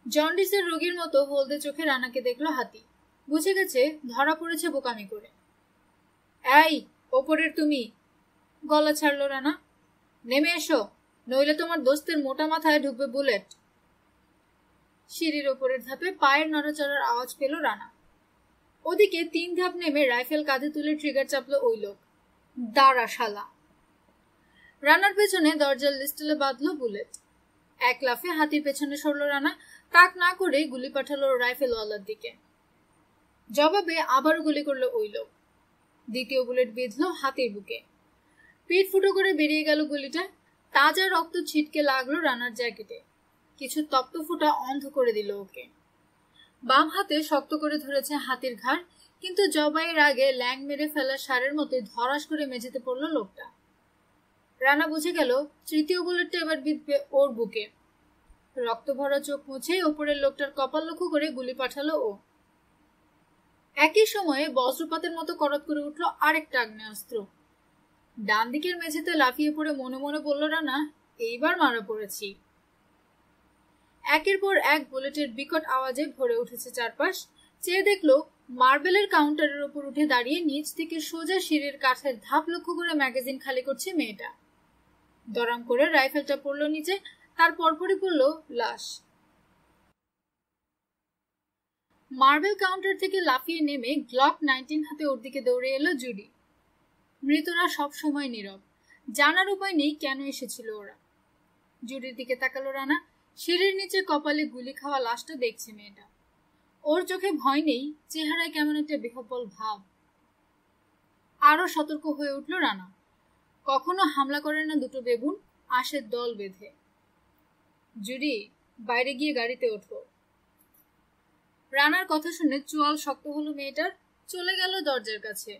জন্ডিসের রোগীর মতো হলদে চোখে রানাকে দেখলো হাতি। বুঝে গেছে ধরা পড়েছে বোকামি করে। এই, ওপরের তুমি। গলা ছাড়লো রানা। নেমে এসো, নইলে তোমার দোস্তের মোটা মাথায় ঢুকবে বুলেট। সিঁড়ির ওপরের ধাপে পায়ের নড়াচড়ার আওয়াজ পেল রানা। ওদিকে 3 ধাপ নেমে রাইফেল কাঁধে তুলে ট্রিগার চাপলো ওই লোক। দাঁড়া শালা। রানার পেছনে দরজার লিস্টেলে বাঁধলো বুলেট। এক লাফে হাতির পেছনে সরল রানা। তাক না করে গুলি পাঠালো রাইফেলওয়ালার দিকে। জবাবে আবারও গুলি করলো ওই লোক। দ্বিতীয় বুলেট বিঁধলো হাতির বুকে। পিঠ ফুটো করে বেরিয়ে গেল গুলিটা। তাজা রক্ত ছিটকে লাগলো রানার জ্যাকেটে। কিছু তপ্ত ফুটা অন্ধ করে দিল ওকে। বাম হাতে শক্ত করে ধরেছে হাতির ঘাড়, কিন্তু জবাইয়ের আগে ল্যাং মেরে ফেলা সারের মতো ধরাস করে মেঝেতে পড়ল লোকটা। রানা বুঝে গেল তৃতীয় বুলেটটা এবার বিঁধবে ওর বুকে। রক্ত ভরা চোখ মুছে ওপরের লোকটার কপাল লক্ষ্য করে গুলি পাঠালো ও। একই সময়ে বজ্রপাতের মতো করত করে উঠল আরেকটা আগ্নেয়াস্ত্র। ডান দিকের মেঝেতে লাফিয়ে পড়ে মনে মনে বলল রানা, এইবার মারা পড়েছি। একের পর এক বুলেটের বিকট আওয়াজে ভরে উঠেছে চারপাশ। চেয়ে দেখলো মার্বেলের কাউন্টারের উপর উঠে দাঁড়িয়ে নিচ থেকে সোজা সিঁড়ির কাঠের ধাপ লক্ষ্য করে ম্যাগাজিন খালি করছে মেয়েটা। দরাম করে রাইফেলটা পড়লো নিচে, তার পরপরই পড়লো লাশ। মার্বেল কাউন্টার থেকে লাফিয়ে নেমে গ্লক 19 হাতে ওর দিকে দৌড়ে এলো জুডি। মৃতরা সব সময় নীরব, জানার উপায় নেই কেন এসেছিল ওরা। জুডির দিকে তাকালো রানা। সিঁড়ির নিচে কপালে গুলি খাওয়া লাশটা দেখছে মেয়েটা। ওর চোখে ভয় নেই, চেহারায় কেমন একটা বিহ্বল ভাব। আরো সতর্ক হয়ে উঠল রানা। কখনো হামলা করে না দুটো বেবুন, আসে দল বেঁধে। জুডি, বাইরে গিয়ে গাড়িতে ওঠো। রানার কথা শুনে চোয়াল শক্ত হলো মেয়েটার। চলে গেল দরজার কাছে।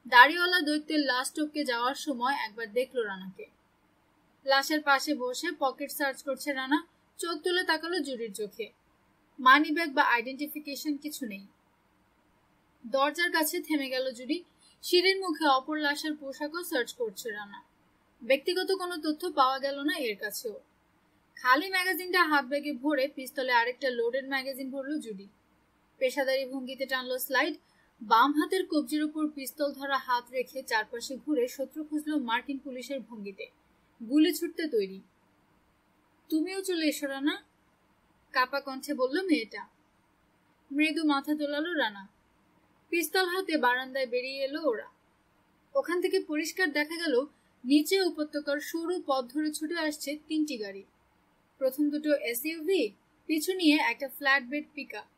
দাড়িওয়ালা দৈত্যের লাশ টপকে যাওয়ার সময় একবার দেখলো রানাকে। লাশের পাশে বসে পকেট সার্চ করছে রানা। চোখ তুলে তাকালো জুডির চোখে। মানি ব্যাগ বা আইডেন্টিফিকেশন কিছু নেই। দরজার কাছে থেমে গেল জুডি। সিঁড়ির মুখে অপর লাশের পোশাকও সার্চ করছে রানা। ব্যক্তিগত কোনো তথ্য পাওয়া গেল না এর কাছেও। খালি ম্যাগাজিনটা হাত ব্যাগে ভরে পিস্তলে আরেকটা লোডেড ম্যাগাজিন ভরলো জুডি। পেশাদারি ভঙ্গিতে টানলো স্লাইড। বাম হাতের কবজির উপর পিস্তল ধরা হাত রেখে চারপাশে ঘুরে শত্রু খুঁজলো মার্কিন পুলিশের ভঙ্গিতে। গুলি ছুটতে তৈরি। তুমিও চলে এসো রানা, কাপা কণ্ঠে বলল মেয়েটা। মৃদু মাথা দোলালো রানা। পিস্তল হাতে বারান্দায় বেরিয়ে এলো ওরা। ওখান থেকে পরিষ্কার দেখা গেল নিচে উপত্যকার সরু পথ ধরে ছুটে আসছে 3টি গাড়ি। প্রথম দুটো এসইউভি, পিছু নিয়ে একটা ফ্ল্যাট বেড পিকআপ।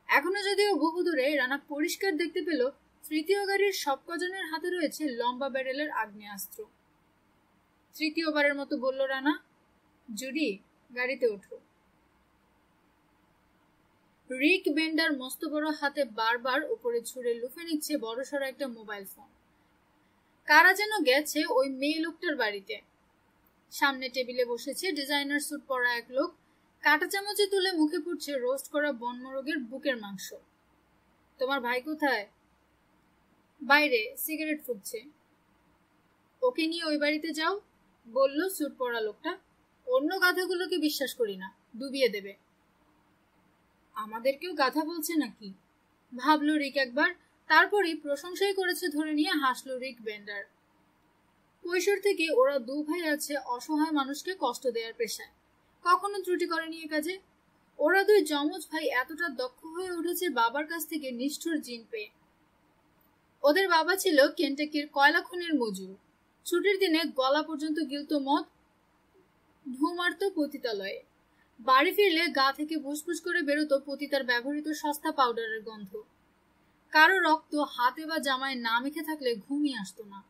এখনো যদিও বহু দূরে, রানা পরিষ্কার দেখতে পেল তৃতীয় গাড়ির সব কজনের হাতে রয়েছে লম্বা ব্যারেলের আগ্নেয়াস্ত্র। তৃতীয়বারের মতো বলল রানা, জুডি, গাড়িতে ওঠো। রিক বেন্ডার মস্ত বড় হাতে বারবার উপরে ছুঁড়ে লুফে নিচ্ছে বড়সড় একটা মোবাইল ফোন। কারা যেন গেছে ওই মেয়ে লোকটার বাড়িতে। সামনে টেবিলে বসেছে ডিজাইনার স্যুট পরা এক লোক। কাঁটা চামচে তুলে মুখে পুড়ছে রোস্ট করা বনমোরগের বুকের মাংস। তোমার ভাই কোথায়? বাইরে, সিগারেট ফুঁকছে। ওকে নিয়ে ওই বাড়িতে যাও, বলল স্যুট পরা লোকটা। অন্য গাধাগুলোকে বিশ্বাস করি না, ডুবিয়ে দেবে। আমাদেরকেও গাধা বলছে নাকি, ভাবলো রিক একবার। তারপরই প্রশংসাই করেছে ধরে নিয়ে হাসলো রিক বেন্ডার। কৈশোর থেকে ওরা দু ভাই আছে অসহায় মানুষকে কষ্ট দেওয়ার পেশায়, কখনো ত্রুটি করেনি এ কাজে। ওরা দুই যমজ ভাই এতটা দক্ষ হয়ে উঠেছে বাবার কাছ থেকে নিষ্ঠুর জিন পেয়ে। ওদের বাবা ছিল কেন্টাকির কয়লা খনির মজুর। ছুটির দিনে গলা পর্যন্ত গিলত মদ, ধুমার্ত পতিতালয়ে। বাড়ি ফিরলে গা থেকে ফুসফুস করে বেরোতো পতিতার ব্যবহৃত সস্তা পাউডারের গন্ধ। কারো রক্ত হাতে বা জামায় না মেখে থাকলে ঘুমই আসতো না।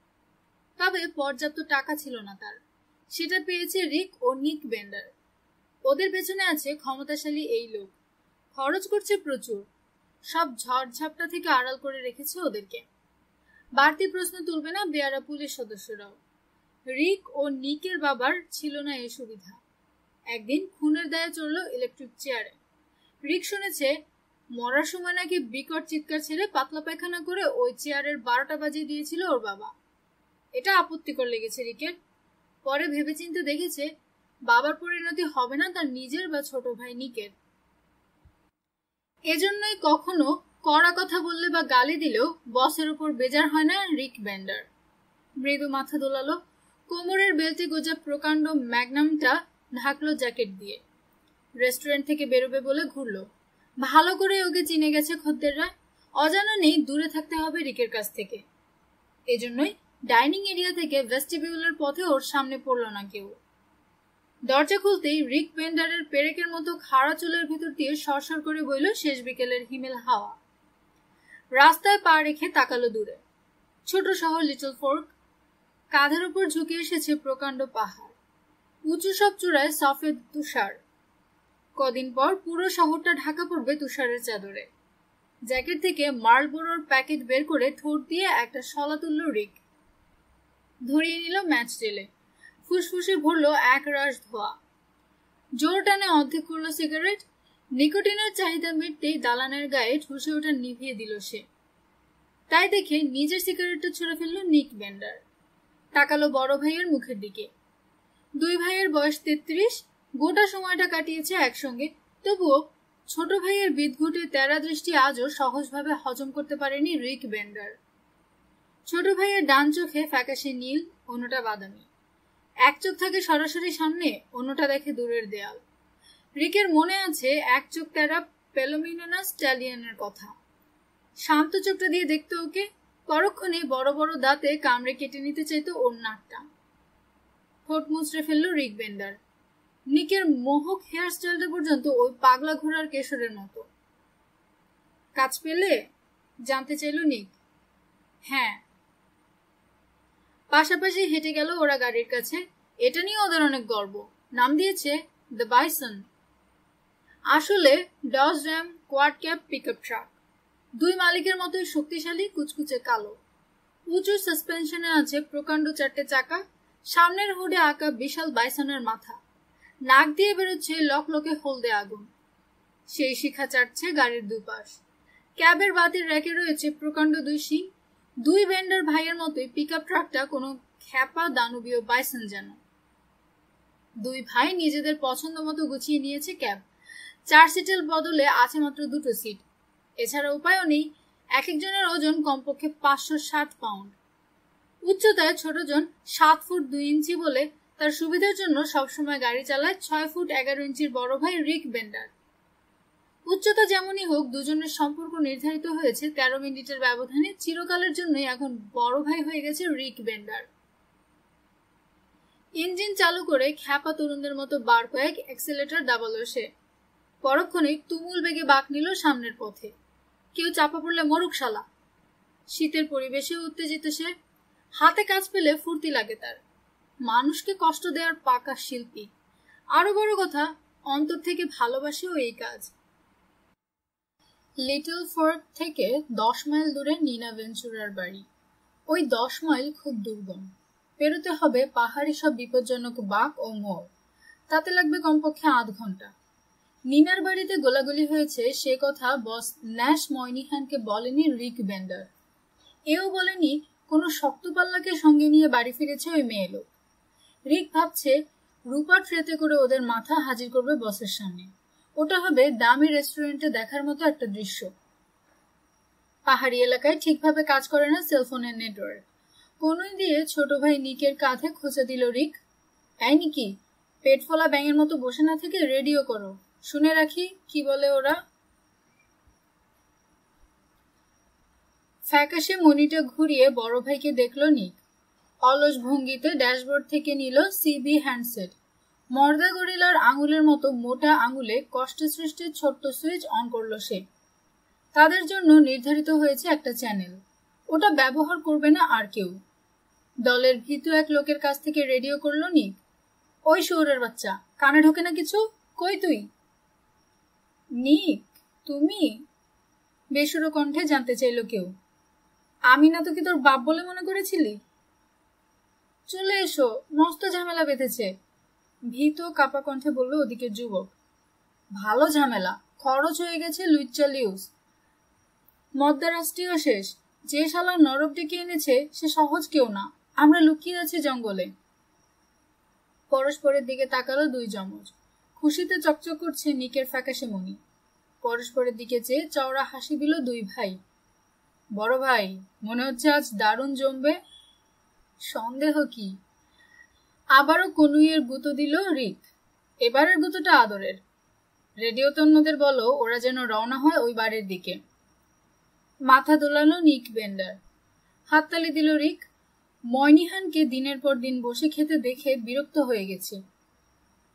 তবে পর্যাপ্ত টাকা ছিল না তার, সেটা পেয়েছে রিক ও নিক বেন্ডার। ওদের পেছনে আছে ক্ষমতাশালী এই লোক, খরচ করছে প্রচুর। সব ঝড়ঝাপটা থেকে আড়াল করে রেখেছে ওদেরকে। বাড়তি প্রশ্ন তুলবে না বেয়ারা পুলিশ সদস্যরাও। রিক ও নিকের বাবার ছিল না এই সুবিধা। একদিন খুনের দায়ে চড়ল ইলেকট্রিক চেয়ারে। রিক শুনেছে মরার সময় নাকি বিকট চিৎকার ছেড়ে পাতলা পায়খানা করে ওই চেয়ারের 12টা বাজিয়ে দিয়েছিল ওর বাবা। এটা আপত্তিকর লেগেছে রিকের। পরে ভেবেচিন্তে দেখেছে বাবার পরিণতি হবে না তার নিজের বা ছোট ভাই নিকের। এজন্যই কখনো কড়া কথা বললে বা গালি দিলেও বসের উপর বেজার হয় না রিক বেন্ডার। মৃদু মাথা দোলালো। কোমরের বেল্টে গোজা প্রকাণ্ড ম্যাগনামটা ঢাকলো জ্যাকেট দিয়ে। রেস্টুরেন্ট থেকে বেরোবে বলে ঘুরলো। ভালো করে ওকে চিনে গেছে খদ্দেররা। অজানা নেই দূরে থাকতে হবে রিকের কাছ থেকে। এজন্যই ডাইনিং এরিয়া থেকে ভেস্টিবিউলের পথে ওর সামনে পড়লো না কেউ। দরজা খুলতেই রিক বেন্ডারের পেরেকের মতো খাড়া চুলের ভেতর দিয়ে সরসর করে বইল শেষ বিকেলের হিমেল হাওয়া। রাস্তায় পা রেখে তাকালো দূরে। ছোট শহর লিটল ফোর্ক। কাঁধের উপর ঝুঁকে এসেছে প্রকাণ্ড পাহাড়। উঁচু সব চূড়ায় সফেদ তুষার। কদিন পর পুরো শহরটা ঢাকা পড়বে তুষারের চাদরে। জ্যাকেট থেকে মার্লবোরোর প্যাকেট বের করে ঠোঁট দিয়ে একটা শলা তুলল রিক। ধরিয়ে নিল ম্যাচ জেলে। ফুসফুসে ভরলো এক রাশ ধোয়া। জোর টানে অর্ধেক করলো সিগারেট। নিকোটিনের চাহিদা মিটতেই দালানের গায়ে ঠুসে ওঠা নিভিয়ে দিল সে। তাই দেখে নিজের সিগারেটটা ছুঁড়ে ফেললো নিক বেন্ডার। তাকালো বড় ভাইয়ের মুখের দিকে। দুই ভাইয়ের বয়স 33, গোটা সময়টা কাটিয়েছে একসঙ্গে, তবুও ছোট ভাইয়ের বিদঘুটে তেরা দৃষ্টি আজও সহজভাবে হজম করতে পারেনি রিক বেন্ডার। ছোট ভাইয়ের ডান চোখে ফ্যাকাশে নীল, অন্যটা বাদামি। এক চোখ থাকে সরাসরি সামনে, অন্যটা দেখে দূরের দেয়াল। রিকের মনে আছে এক চোখ তেরা পেলোমিনোনা স্ট্যালিয়নের কথা। শান্ত চোখটা দিয়ে দেখতো ওকে, পরক্ষণে বড় বড় দাঁতে কামড়ে কেটে নিতে চাইতো ওর নাকটা। ঠোঁট মুচড়ে ফেললো রিক বেন্ডার। নিকের মোহক হেয়ার স্টাইলটা পর্যন্ত ওই পাগলা ঘোড়ার কেশরের মতো। কাজ পেলে? জানতে চাইল নিক। হ্যাঁ। পাশাপাশি হেঁটে গেল ওরা গাড়ির কাছে। এটা নিয়ে ওদের অনেক গর্ব, নাম দিয়েছে দ্য বাইসন। আসলে Dodge Ram quad cab pickup truck. দুই মালিকের মতোই শক্তিশালী, কুচকুচে কালো। উঁচু সাসপেনশনে আছে প্রকাণ্ড 4টে চাকা। সামনের হুডে আঁকা বিশাল বাইসনের মাথা। নাক দিয়ে বেরোচ্ছে লকলকে হলদে আগুন। সেই শিখা চাটছে গাড়ির দুপাশ। ক্যাবের বাতির র্যাকে রয়েছে প্রকাণ্ড 2 শিং। দুই বেন্ডার ভাইয়ের মতোই পিকআপ ট্রাকটা কোনো খ্যাপা দানবীয় বাইসন যেন। দুই ভাই নিজেদের পছন্দ মতো গুছিয়ে নিয়েছে ক্যাব। 4 সিটের বদলে আছে মাত্র 2টো সিট। এছাড়া উপায়ও নেই, এক একজনের ওজন কমপক্ষে 560 পাউন্ড। উচ্চতায় ছোটজন 7 ফুট 2 ইঞ্চি বলে তার সুবিধার জন্য সবসময় গাড়ি চালায় 6 ফুট 11 ইঞ্চির বড় ভাই রিক বেন্ডার। উচ্চতা যেমনই হোক, দুজনের সম্পর্ক নির্ধারিত হয়েছে 13 মিনিটের ব্যবধানে। চিরকালের জন্যই এখন বড় ভাই হয়ে গেছে রিক বেন্ডার। ইঞ্জিন চালু করে খ্যাপা তরুণদের মতো বার কয়েক অ্যাক্সিলারেটর দাবালো সে। পরক্ষণে তুমুল বেগে বাঁক নিল সামনের পথে। কেউ চাপা পড়লে মরুক শালা। শীতের পরিবেশে উত্তেজিত সে। হাতে কাজ পেলে ফুর্তি লাগে তার। মানুষকে কষ্ট দেওয়ার পাকা শিল্পী। আরো বড় কথা, অন্তর থেকে ভালোবাসেও এই কাজ। লিটল ফোর্ট থেকে 10 মাইল দূরে নিনা ভেঞ্চুরার বাড়ি। ওই 10 মাইল খুব দুর্গম। পেরোতে হবে পাহাড়ি সব বিপজ্জনক বাঁক ও মোড়। তাতে লাগবে কমপক্ষে আধ ঘন্টা। নিনার বাড়িতে গোলাগুলি হয়েছে সে কথা বস ন্যাশ ময়নিহানকে বলেনি রিক বেন্ডার। এও বলেনি কোনো শক্তপাল্লাকে সঙ্গে নিয়ে বাড়ি ফিরেছে ওই মেয়ে লোক। রিক ভাবছে রূপার ট্রেতে করে ওদের মাথা হাজির করবে বসের সামনে। ওটা হবে দামি রেস্টুরেন্টে দেখার মতো একটা দৃশ্য। পাহাড়ি এলাকায় ঠিকভাবে কাজ করে না সেলফোনের নেটওয়ার্ক। কোনই দিয়ে ছোট ভাই নিকের কাঁধে খোঁচা দিল রিক। তাই নাকি? পেট ফোলা ব্যাঙের মতো বসে না থেকে রেডিও করো, শুনে রাখি কি বলে ওরা। ফ্যাকাশে মনিটা ঘুরিয়ে বড় ভাইকে দেখল নিক। অলস ভঙ্গিতে ড্যাশবোর্ড থেকে নিল সিবি হ্যান্ডসেট। মর্দা গরিলার আঙুলের মতো মোটা আঙুলে কষ্টে সৃষ্টে ছোট্ট সুইচ অন করল সে। তাদের জন্য নির্ধারিত হয়েছে একটা চ্যানেল। ওটা ব্যবহার করবে না আর কেউ। দলের ভীতু এক লোকের কাছ থেকে রেডিও করল নিক। ওই শহরের বাচ্চা, কানে ঢোকে না কিছু? কই তুই? নিক, তুমি? বেসুরো কণ্ঠে জানতে চাইল কেউ। আমি না তোকে তোর বাপ বলে মনে করেছিলি? চলে এসো, মস্ত ঝামেলা বেঁধেছে, ভীত কাপা কণ্ঠে বলল ওদিকের যুবক। ভালো ঝামেলা, খরচ হয়ে গেছে লুচ্চা লিউস। মদ্দা রাষ্ট্রীয় শেষ। যে শালা নরক ডেকে এনেছে সে সহজ কেউ না। আমরা লুকিয়ে আছি জঙ্গলে। পরস্পরের দিকে তাকালো দুই যমজ। খুশিতে চকচক করছে নিকের ফ্যাকাশে মনি। পরস্পরের দিকে চেয়ে চওড়া হাসি দিল দুই ভাই। বড় ভাই, মনে হচ্ছে আজ দারুণ জমবে। সন্দেহ কি? আবারও কনুইয়ের গুঁতো দিল রিক। এবারের গুঁতোটা আদরের। রেডিও তন্যদের বলো ওরা যেন রওনা হয় ওই বাড়ির দিকে। মাথা দোলালো নিক বেন্ডার। হাততালি দিল রিক। ময়নিহানকে দিনের পর দিন বসে খেতে দেখে বিরক্ত হয়ে গেছে।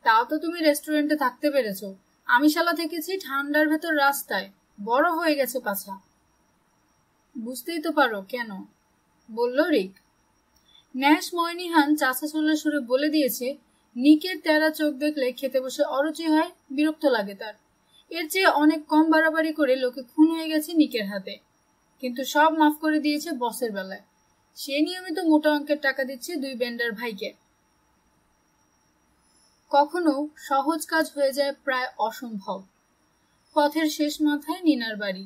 তাও তো তুমি রেস্টুরেন্টে থাকতে পেরেছ। আমি শালা থেকেছি ঠান্ডার ভেতর রাস্তায়, বড় হয়ে গেছে পাছা। বুঝতেই তো পারো কেন, বলল রিক। ন্যাশ ময়নিহান চাচা চলে সুরে বলে দিয়েছে নিকের তেরা চোখ দেখলে খেতে বসে অরুচি হয়, বিরক্ত লাগে তার। এর চেয়ে অনেক কম বাড়াবাড়ি করে লোকে খুন হয়ে গেছে নিকের হাতে। কিন্তু সব মাফ করে দিয়েছে বসের বেলায়। সে নিয়মিত মোটা অঙ্কের টাকা দিচ্ছে দুই বেন্ডার ভাইকে। কখনো সহজ কাজ হয়ে যায় প্রায় অসম্ভব। পথের শেষ মাথায় নিনার বাড়ি।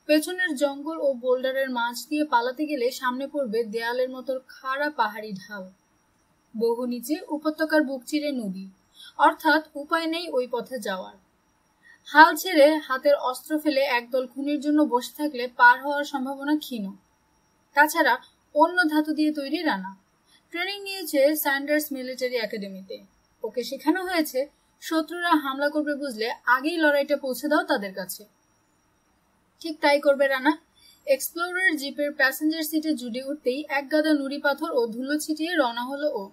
পেছনের জঙ্গল ও বোল্ডারের মাঝ দিয়ে পালাতে গেলে সামনে পড়বে দেয়ালের মতো খাড়া পাহাড়ি ঢাল। বহু নিচে উপত্যকার বুক চিরে নদী, অর্থাৎ উপায় নেই ওই পথে যাওয়ার। হাল ছেড়ে হাতের অস্ত্র ফেলে একদল খুনির জন্য বসে থাকলে পার হওয়ার সম্ভাবনা ক্ষীণ। তাছাড়া অন্য ধাতু দিয়ে তৈরি রানা ট্রেনিং নিয়েছে স্যান্ডার্স মিলিটারি একাডেমিতে। ওকে শেখানো হয়েছে শত্রুরা হামলা করবে বুঝলে আগেই লড়াইটা পৌঁছে দাও তাদের কাছে। ঠিক তাই করবে রানা। এক্সপ্লোরার জিপের প্যাসেঞ্জার সিটে জুড়ে উঠতেই এক গাদা নুড়ি পাথর ও ধুলো ছিটিয়ে রওনা হলো ও।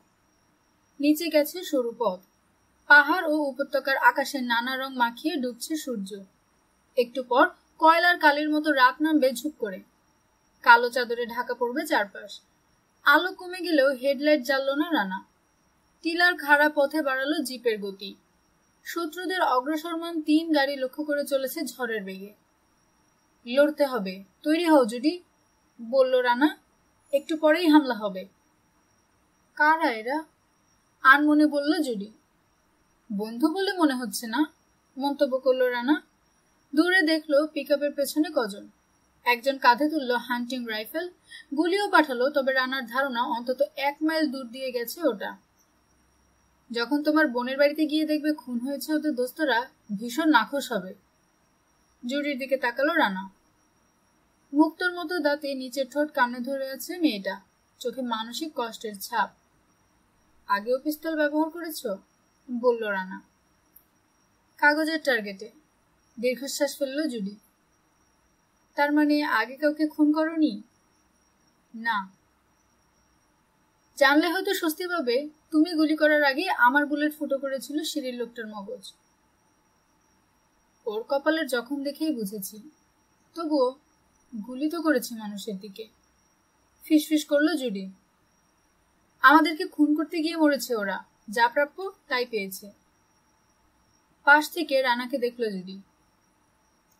নিচে গেছে সরু পথ। পাহাড় ও উপত্যকার আকাশে নানা রং মাখিয়ে ডুবছে সূর্য। একটু পর কয়লার কালির মতো রাত নামবে ঝুপ করে। কালো চাদরে ঢাকা পড়বে চারপাশ। আলো কমে গেলেও হেডলাইট জ্বালল না রানা। টিলার খাড়া পথে বাড়ালো জিপের গতি। শত্রুদের অগ্রসরমান 3 গাড়ি লক্ষ্য করে চলেছে ঝড়ের বেগে। লড়তে হবে, তৈরি হও জুডি, বলল রানা। একটু পরেই হামলা হবে। কারা এরা? আনমনে বলল জুডি। বন্ধু বলে মনে হচ্ছে না, মন্তব্য করল রানা। দূরে দেখলো পিকআপের পেছনে কজন। একজন কাঁধে তুলল হান্টিং রাইফেল, গুলিও পাঠালো, তবে রানার ধারণা অন্তত 1 মাইল দূর দিয়ে গেছে ওটা। যখন তোমার বোনের বাড়িতে গিয়ে দেখবে খুন হয়েছে ওদের দোস্তরা, ভীষণ নাখোশ হবে। জুডির দিকে তাকালো রানা। মুক্তোর মতো দাঁতে নিচের ঠোঁট কামড়ে ধরে আছে মেয়েটা, চোখে মানসিক কষ্টের ছাপ। আগেও পিস্তল ব্যবহার করেছ? বলল রানা। কাগজের টার্গেটে। দীর্ঘশ্বাস ফেলল জুডি। তার মানে আগে কাউকে খুন করনি? না। জানলে হয়তো স্বস্তি পাবে, তুমি গুলি করার আগে আমার বুলেট ফুটো করেছিল সিঁড়ির লোকটার মগজ। ওর কপালের জখম দেখেই বুঝেছি। তবুও গুলি তো করেছি মানুষের দিকে। ফিসফিস করলো জুডি। আমাদেরকে খুন করতে গিয়ে মরেছে ওরা, যা প্রাপ্য তাই পেয়েছে। পাশ থেকে রানাকে দেখলো জুডি।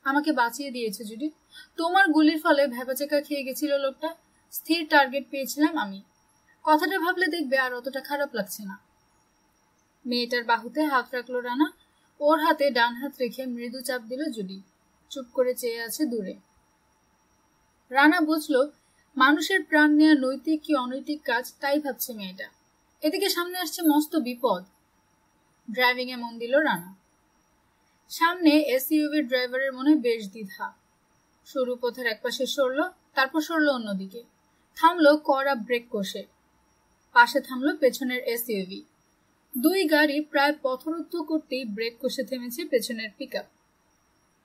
আমাকে বাঁচিয়ে দিয়েছে জুডি। তোমার গুলির ফলে ভ্যাবাচেকা খেয়ে গেছিল লোকটা। স্থির টার্গেট পেয়েছিলাম আমি। কথাটা ভাবলে দেখবে আর অতটা খারাপ লাগছে না। মেয়েটার বাহুতে হাত রাখলো রানা। ওর হাতে ডান হাত রেখে মৃদু চাপ দিল জুডি। চুপ করে চেয়ে আছে দূরে। রানা বুঝলো মানুষের প্রাণ নেওয়া নৈতিক কি অনৈতিক কাজ তাই ভাবছে মেয়েটা। এদিকে সামনে আসছে মস্ত বিপদ। ড্রাইভিং এ মন দিল রানা। সামনে এসইউভির ড্রাইভারের মনে বেশ দ্বিধা। সরু পথের একপাশে সরল, তারপর সরল অন্যদিকে। থামলো কড়া ব্রেক কষে। পাশে থামলো পেছনের এসইউভি। 2 গাড়ি প্রায় পথরোধ করতেই ব্রেক কষে থেমেছে পেছনের পিকআপ।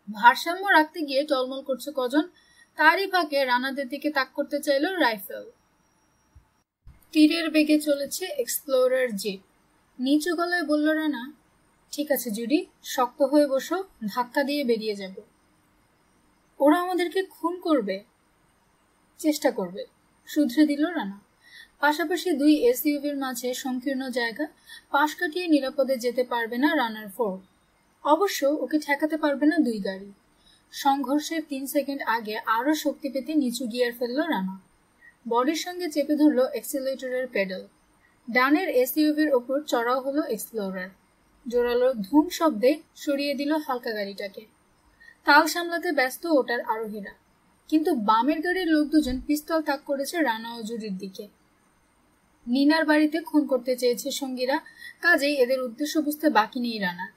ভারসাম্য রাখতে গিয়ে টলমল করছে কজন, তারই ফাঁকে রানাদের দিকে তাক করতে চাইল রাইফেল। তীরের বেগে চলেছে এক্সপ্লোরার জিপ। নিচু গলায় বলল রানা, ঠিক আছে জুডি, শক্ত হয়ে বসো, ধাক্কা দিয়ে বেরিয়ে যাব। ওরা আমাদেরকে খুন করবে? চেষ্টা করবে, শুধরে দিল রানা। পাশাপাশি 2 এসইউভির মাঝে সংকীর্ণ জায়গা, পাশ কাটিয়ে নিরাপদে যেতে পারবে না রানার ফোর্ড। অবশ্য ওকে ঠেকাতে পারবে না 2 গাড়ি। সংঘর্ষের 3 সেকেন্ড আগে আরো শক্তি পেতে নিচু গিয়ার ফেলল রানা। বডির সঙ্গে চেপে ধরল এক্সিলারেটরের পেডাল। ডানের এসইউভির ওপর চড়াও হলো এক্সপ্লোরার। জোরালো ধুম শব্দে সরিয়ে দিল হালকা গাড়িটাকে। তাল সামলাতে ব্যস্ত ওটার আরোহীরা, কিন্তু বামের গাড়ির লোক দুজন পিস্তল তাক করেছে রানা ও জুডির দিকে। নিনার বাড়িতে খুন করতে চেয়েছে সঙ্গীরা, কাজেই এদের উদ্দেশ্য বুঝতে বাকি নেই রানার।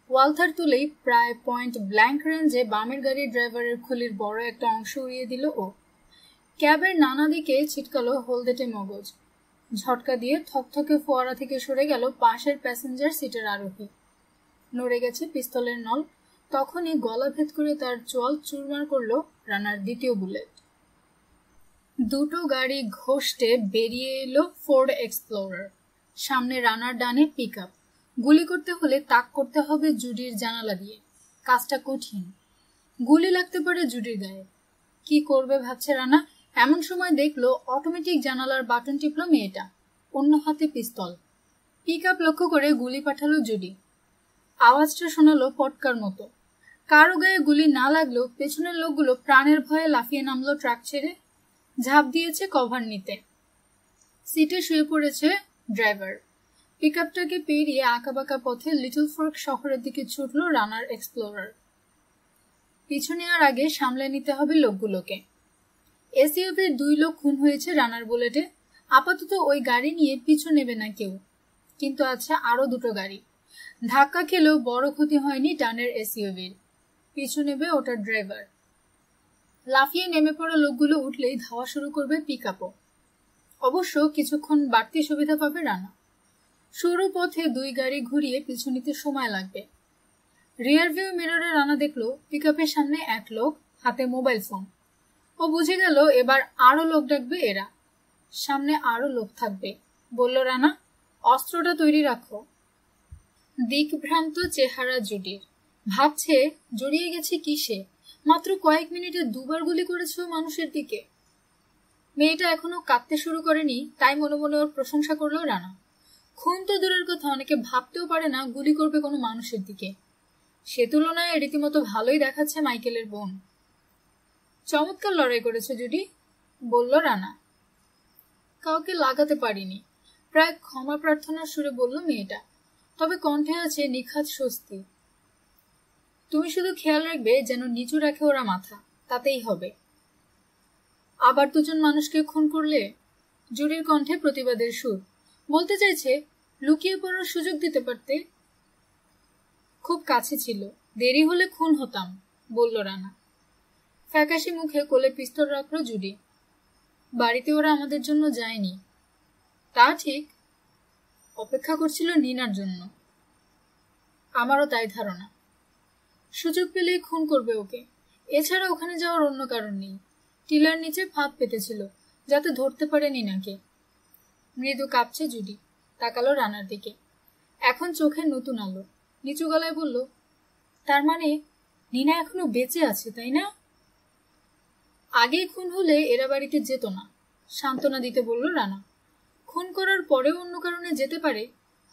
ওয়ালথার তুলেই প্রায় পয়েন্ট ব্ল্যাঙ্ক রেঞ্জে বামের গাড়ির ড্রাইভারের খুলির বড় একটা অংশ উড়িয়ে দিল ও। ক্যাবের নানা দিকে ছিটকালো হলদেটে মগজ। ঝটকা দিয়ে থকথকে ফোয়ারা থেকে সরে গেল পাশের প্যাসেঞ্জার সিটের আরোহী। নড়ে গেছে পিস্তলের নল। তখনই গলা ভেদ করে তার চোয়াল চুরমার করলো রানার দ্বিতীয় বুলেট। 2 গাড়ি ঘষটে বেরিয়ে এলো ফোর্ড এক্সপ্লোরার। সামনে রানার ডানে পিকআপ। গুলি করতে হলে তাক করতে হবে জুডির জানালা দিয়ে। কাজটা কঠিন। গুলি লাগতে পারে জুডির গায়ে। কি করবে ভাবছে রানা। এমন সময় দেখলো অটোমেটিক জানালার বাটন টিপল মেয়েটা, অন্য হাতে পিস্তল। পিকআপ লক্ষ্য করে গুলি পাঠালো জুডি। আওয়াজটা শোনালো পটকার মতো। কারো গায়ে গুলি না লাগলেও পেছনের লোকগুলো প্রাণের ভয়ে লাফিয়ে নামলো ট্রাক ছেড়ে। ঝাঁপ দিয়েছে কভার নিতে। সিটে শুয়ে পড়েছে ড্রাইভার। পিকআপটাকে পেরিয়ে আঁকাবাঁকা পথে লিটল ফোর্ক শহরের দিকে ছুটল রানার এক্সপ্লোরার। পিছু নেওয়ার আগে সামলে নিতে হবে লোকগুলোকে। এসইউভির 2 লোক খুন হয়েছে রানার বুলেটে। আপাতত ওই গাড়ি নিয়ে পিছু নেবে না কেউ, কিন্তু আছে আরো 2টো গাড়ি। ধাক্কা খেলেও বড় ক্ষতি হয়নি টানের এসইউভির। পিছু নেবে ওটার ড্রাইভার। লাফিয়ে নেমে পড়া লোকগুলো উঠলেই ধাওয়া শুরু করবে পিকআপও। অবশ্য কিছুক্ষণ বাড়তি সুবিধা পাবে রানা। সরু পথে 2 গাড়ি ঘুরিয়ে পিছু নিতে সময় লাগবে। রিয়ার ভিউ মিররে রানা দেখলো পিকআপের সামনে 1 লোক, হাতে মোবাইল ফোন। ও বুঝে গেল এবার আরো লোক ডাকবে এরা, সামনে আরো লোক থাকবে। বলল রানা, অস্ত্রটা তৈরি রাখো। দিকভ্রান্ত চেহারা জুডির। ভাবছে জড়িয়ে গেছে কিসে? মাত্র কয়েক মিনিটে 2বার গুলি করেছে মানুষের দিকে। মেয়েটা এখনো কাঁদতে শুরু করেনি, তাই মনে মনে ওর প্রশংসা করলো রানা। খুন তো দূরের কথা, অনেকে ভাবতেও পারে না গুলি করবে কোনো মানুষের দিকে। সে তুলনায় রীতিমতো ভালোই দেখাচ্ছে মাইকেলের বোন। চমৎকার লড়াই করেছে জুডি, বলল রানা। কাউকে লাগাতে পারিনি, প্রায় ক্ষমা প্রার্থনার সুরে বলল মেয়েটা। তবে কণ্ঠে আছে নিখাত স্বস্তি। তুমি শুধু খেয়াল রাখবে যেন নিচু রাখে ওরা মাথা, তাতেই হবে। আবার 2জন মানুষকে খুন করলে? জুডির কণ্ঠে প্রতিবাদের সুর। বলতে চাইছে লুকিয়ে পড়ার সুযোগ দিতে পারতে। খুব কাছে ছিল, দেরি হলে খুন হতাম, বলল রানা। ফ্যাকাশি মুখে কোলে পিস্তল রাখলো জুডি। বাড়িতে ওরা আমাদের জন্য যায়নি। তা ঠিক, অপেক্ষা করছিল নিনার জন্য। আমারও তাই ধারণা। সুযোগ পেলেই খুন করবে ওকে। এছাড়া ওখানে যাওয়ার অন্য কারণ নেই। টিলার নিচে ফাঁদ পেতেছিল যাতে ধরতে পারে নিনাকে। মৃদু কাঁপছে জুডি, তাকালো রানার দিকে। এখন চোখে নতুন আলো। নিচু গলায় বলল, তার মানে নিনা এখনো বেঁচে আছে, তাই না? আগেই খুন হলে এরা বাড়িতে যেত না, সান্ত্বনা দিতে বলল রানা। খুন করার পরেও অন্য কারণে যেতে পারে,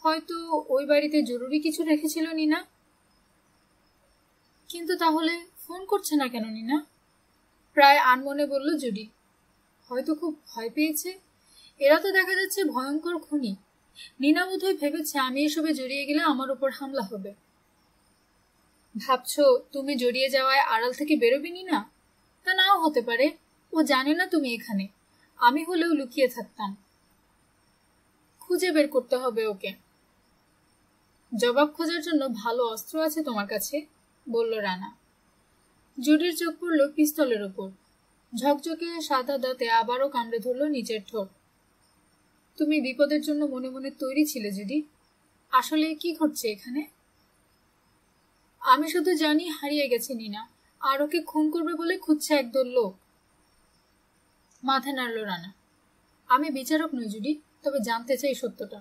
হয়তো ওই বাড়িতে জরুরি কিছু রেখেছিল নিনা। কিন্তু তাহলে ফোন করছে না কেন নিনা? প্রায় আনমনে বলল জুডি। হয়তো খুব ভয় পেয়েছে। এরা তো দেখা যাচ্ছে ভয়ঙ্কর খুনি। নিনা বোধহয় ভেবেছে আমি এসবে জড়িয়ে গেলে আমার উপর হামলা হবে। ভাবছো তুমি জড়িয়ে যাওয়ায় আড়াল থেকে বেরোবি নিনা? তা নাও হতে পারে। ও জানে না তুমি এখানে। আমি হলেও লুকিয়ে থাকতাম। খুঁজে বের করতে হবে ওকে। জবাব খোঁজার জন্য ভালো অস্ত্র আছে তোমার কাছে, বলল রানা। জুডির চোখ পড়ল পিস্তলের ওপর। ঝকঝকে সাদা দাঁতে আবারও কামড়ে ধরল নিচের ঠোঁট। তুমি বিপদের জন্য মনে মনে তৈরি ছিলে জুডি। আসলে কি ঘটছে এখানে? আমি শুধু জানি হারিয়ে গেছে নিনা, আর ওকে খুন করবে বলে খুঁজছে একদল লোক। মাথা নাড়ল রানা। আমি বিচারক নই জুডি, তবে জানতে চাই সত্যটা।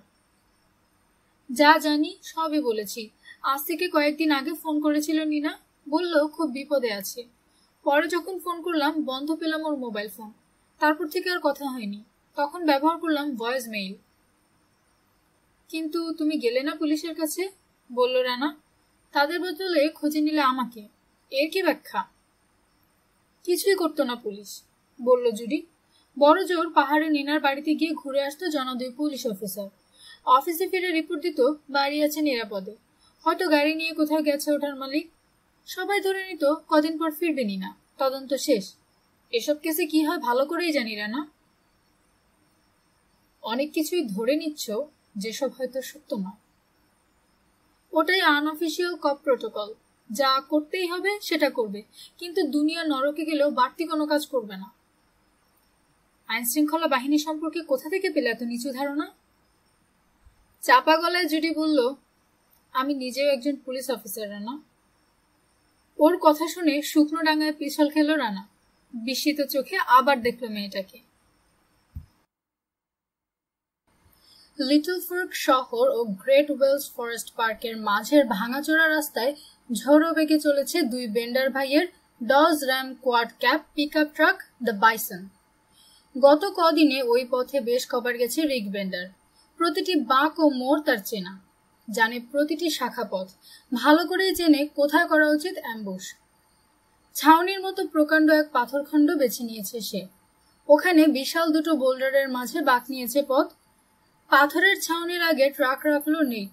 যা জানি সবই বলেছি। আজ থেকে কয়েকদিন আগে ফোন করেছিল নিনা, বলল খুব বিপদে আছে। পরে যখন ফোন করলাম বন্ধ পেলাম ওর মোবাইল ফোন। তারপর থেকে আর কথা হয়নি। তখন ব্যবহার করলাম ভয়েস মেইল। কিন্তু তুমি গেলে না পুলিশের কাছে, বলল রানা। তাদের বদলে খুঁজে নিলে আমাকে, এর কি ব্যাখ্যা? কিছুই করতো না পুলিশ, বলল জুডি। বড় জোর পাহাড়ে নিনার বাড়িতে গিয়ে ঘুরে আসতো জনা 2 পুলিশ অফিসার। অফিসে ফিরে রিপোর্ট দিত বাড়ি আছে নিরাপদে। হয়তো গাড়ি নিয়ে কোথাও গেছে ওঠার মালিক। সবাই ধরে নিত কদিন পর ফিরবে নিনা, তদন্ত শেষ। এসব কেসে কি হয় ভালো করেই জানি রানা। অনেক কিছুই ধরে নিচ্ছ যেসব হয়তো সত্য নয়। ওটাই আনঅফিসিয়াল কপ প্রোটোকল। যা করতেই হবে সেটা করবে, কিন্তু দুনিয়া নরকে গেলেও বাড়তি কোনো কাজ করবে না। আইন শৃঙ্খলা বাহিনী সম্পর্কে কোথা থেকে পেলে এত নিচু ধারণা? চাপা গলায় জুডি বলল, আমি নিজেও একজন পুলিশ অফিসার রানা। ওর কথা শুনে শুকনো ডাঙায় পিছল খেল রানা। বিস্মিত চোখে আবার দেখল মেয়েটাকে। লিটল ফোর্ক শহর ও গ্রেট ওয়েলস ফরেস্ট পার্কের মাঝের ভাঙাচোরা রাস্তায় ঝড়ো বেগে চলেছে 2 বেন্ডার ভাইয়ের Dodge Ram quad cab pickup truck the Bison. গত কদিনে ওই পথে বেশ কবার গেছে রিক বেন্ডার। প্রতিটি বাঁক ও মোড় তার চেনা, জানে প্রতিটি শাখা পথ, ভালো করেই জেনে কোথায় করা উচিত অ্যাম্বুশ। ছাউনির মতো প্রকাণ্ড এক পাথরখণ্ড বেছে নিয়েছে সে। ওখানে বিশাল 2টো বোল্ডারের মাঝে বাঁক নিয়েছে পথ। পাথরের ছাউনির আগে ট্রাক রাখলো নিক।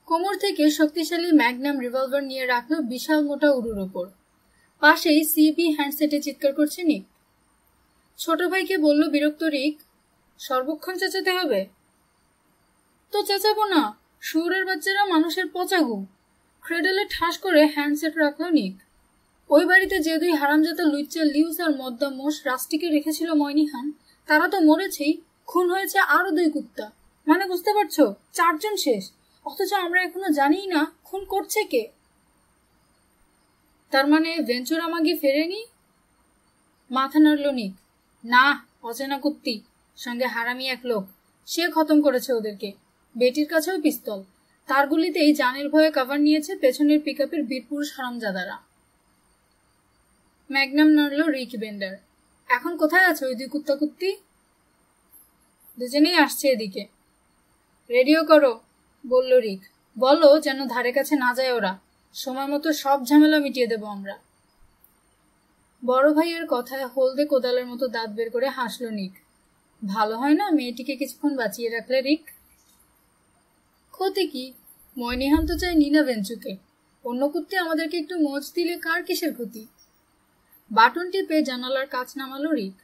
কোমর থেকে শক্তিশালী ম্যাগনাম রিভলভার নিয়ে রাখলো বিশাল মোটা উরুর ওপর। পাশেই সিবি হ্যান্ডসেটে চিৎকার করছে নিক। ছোট ভাইকে বলল বিরক্ত রিক, সর্বক্ষণ চেঁচাতে হবে? তো চেঁচাবো না, শুয়োরের বাচ্চারা মানুষের পচাগু। ক্রেডলে ঠাস করে হ্যান্ডসেট রাখলো নিক। ওই বাড়িতে যে দুই হারামজাদা লুচ্চা লিউস আর মদ্দা মোষ রাস্টিকে রেখেছিল ময়নিহান, তারা তো মরেছেই, খুন হয়েছে আরো 2 কুত্তা। মানে বুঝতে পারছো, 4 জন শেষ, অথচ আমরা এখনো জানিই না খুন করছে কে। তার মানে ভেঞ্চুরা মাগি ফেরেনি? মাথা নাড়ল নিক। না, অচেনা কুত্তি, সঙ্গে হারামি এক লোক, সে খতম করেছে ওদেরকে। বেটির কাছেও পিস্তল, তার গুলিতেই জানের ভয়ে কভার নিয়েছে পেছনের পিকআপের বীরপুরুষ হারামজাদারা। ম্যাগনাম নাড়ল রিক বেন্ডার। এখন কোথায় আছে ওই 2 কুত্তা কুত্তি? দুজনেই আসছে এদিকে। রেডিও করো, বলল রিক। বলো যেন ধারে কাছে না যায় ওরা, সময় মতো সব ঝামেলা মিটিয়ে দেব আমরা। বড় ভাইয়ের কথায় হলদে কোদালের মতো দাঁত বের করে হাসল নিক। ভালো হয় না মেয়েটিকে কিছুক্ষণ বাঁচিয়ে রাখলে রিক? ক্ষতি কি? ময়নিহান তো চাই নিনা ভেঞ্চুকে, অন্য কুত্তে আমাদেরকে একটু মোচ দিলে কার কিসের ক্ষতি? বাটন টিপে জানালার কাচ নামালো রিক।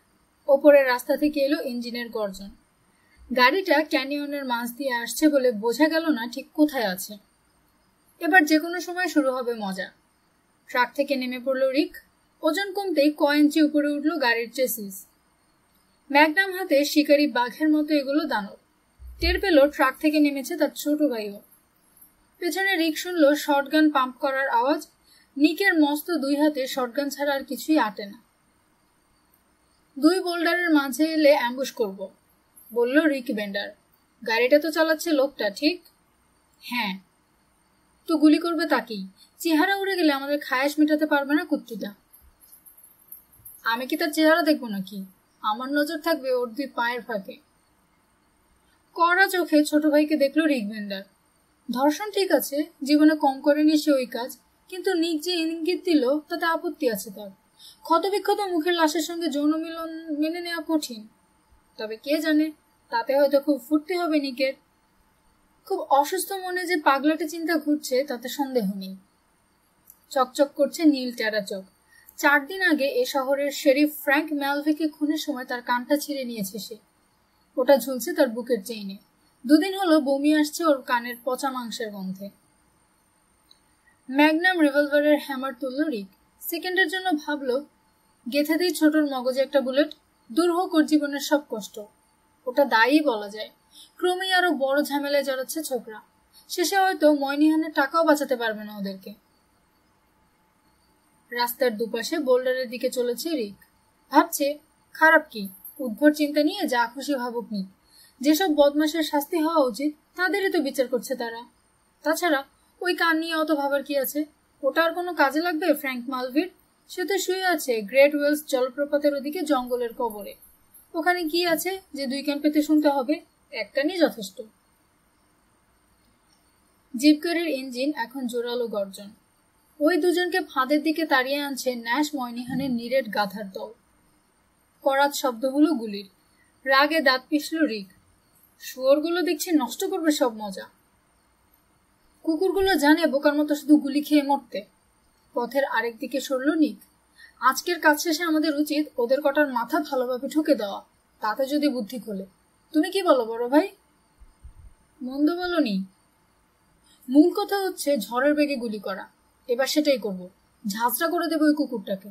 ওপরের রাস্তা থেকে এলো ইঞ্জিনের গর্জন। গাড়িটা ক্যানিয়নের মাঝ দিয়ে আসছে বলে বোঝা গেল না ঠিক কোথায় আছে। এবার যে কোনো সময় শুরু হবে মজা। ট্রাক থেকে নেমে পড়ল রিক। ওজন কমতেই কয়েঞ্চি উপরে উঠল গাড়ির চেসিস। ম্যাগনাম হাতে শিকারী বাঘের মতো এগুলো দানব। টের পেল ট্রাক থেকে নেমেছে তার ছোট ভাইও। পেছনে রিক শুনল শটগান পাম্প করার আওয়াজ। নিকের মস্ত 2 হাতে শটগান ছাড়া আর কিছুই আটে না। 2 বোল্ডারের মাঝে এলে অ্যাম্বুশ করব, বলল রিক বেন্ডার। গাড়িটা তো চালাচ্ছে লোকটা, ঠিক? হ্যাঁ। তো গুলি করবে তাকেই, চেহারা উড়ে গেলে আমাদের খায়েশ মেটাতে পারবে না কুত্তিটা। আমি কি তার চেহারা দেখবো নাকি? আমার নজর থাকবে ওর 2 পায়ের ফাঁকে। কড়া চোখে ছোট ভাইকে দেখলো রিক বেন্ডার। ধর্ষণ ঠিক আছে, জীবনে কম করেনি সে ওই কাজ, কিন্তু নিক যে ইঙ্গিত দিল তাতে আপত্তি আছে তার। ক্ষতবিক্ষত মুখের লাশের সঙ্গে যৌন মিলন মেনে নেওয়া কঠিন। তবে কে জানে, তাতে হয়তো খুব ফুর্তি হবে নিকের। খুব অসুস্থ মনে যে পাগলাটে চিন্তা ঘুরছে তাতে সন্দেহ নেই। চকচক করছে নীল টেরা চোখ। 4 দিন আগে এ শহরের শেরিফ ফ্র্যাঙ্ক ম্যালভিকে খুনের সময় তার কানটা ছিঁড়ে নিয়েছে সে। ওটা ঝুলছে তার বুকের চেইনে। 2 দিন হলো বমি আসছে ওর কানের পচা মাংসের গন্ধে। ম্যাগনাম রিভলভারের হ্যামার তুলল রিক। সেকেন্ডের জন্য ভাবল, গেথে দিই ছোটর মগজে একটা বুলেট, দূর হোক ওর জীবনের সব কষ্ট। ওটা দায়ী বলা যায়। ক্রমেই আরো বড় ঝামেলায় জড়াচ্ছে ছোকরা। শেষে হয়তো ময়নিহানের টাকাও বাঁচাতে পারবে না ওদেরকে। রাস্তার দুপাশে বোল্ডারের দিকে চলেছে রিক। ভাবছে, খারাপ কি, উদ্ভট চিন্তা নিয়ে যা খুশি ভাবুক নি। যেসব বদমাশের শাস্তি হওয়া উচিত তাদেরই তো বিচার করছে তারা। তাছাড়া ওই কান নিয়ে অত ভাবার কি আছে? ওটা আর কোনো কাজে লাগবে ফ্র্যাঙ্ক মালভির? সে তো শুয়ে আছে গ্রেট ওয়েলস জলপ্রপাতের ওদিকে জঙ্গলের কবরে। ওখানে কি আছে যে 2 কান পেতে শুনতে হবে? এক কানই যথেষ্ট। জিপ গাড়ির ইঞ্জিন এখন জোরালো গর্জন। ওই দুজনকে ফাঁদের দিকে তাড়িয়ে আনছে ন্যাশ ময়নিহানের নিরেট গাধার দল। করাত শব্দ হলো গুলির। রাগে দাঁত পিষল রিক। শুয়োরগুলো দেখছি নষ্ট করবে সব মজা। কুকুরগুলো জানে বোকার মতো শুধু গুলি খেয়ে মরতে। পথের আরেক দিকে সরল নিক। আজকের কাজ শেষে আমাদের উচিত ওদের কটার মাথা ভালোভাবে ঠুকে দেওয়া, তাতে যদি বুদ্ধি খোলে। তুমি কি বলো বড় ভাই? মন্দ বলনি। মূল কথা হচ্ছে ঝড়ের বেগে গুলি করা। এবার সেটাই করব, ঝাঁঝরা করে দেবো ওই কুকুরটাকে।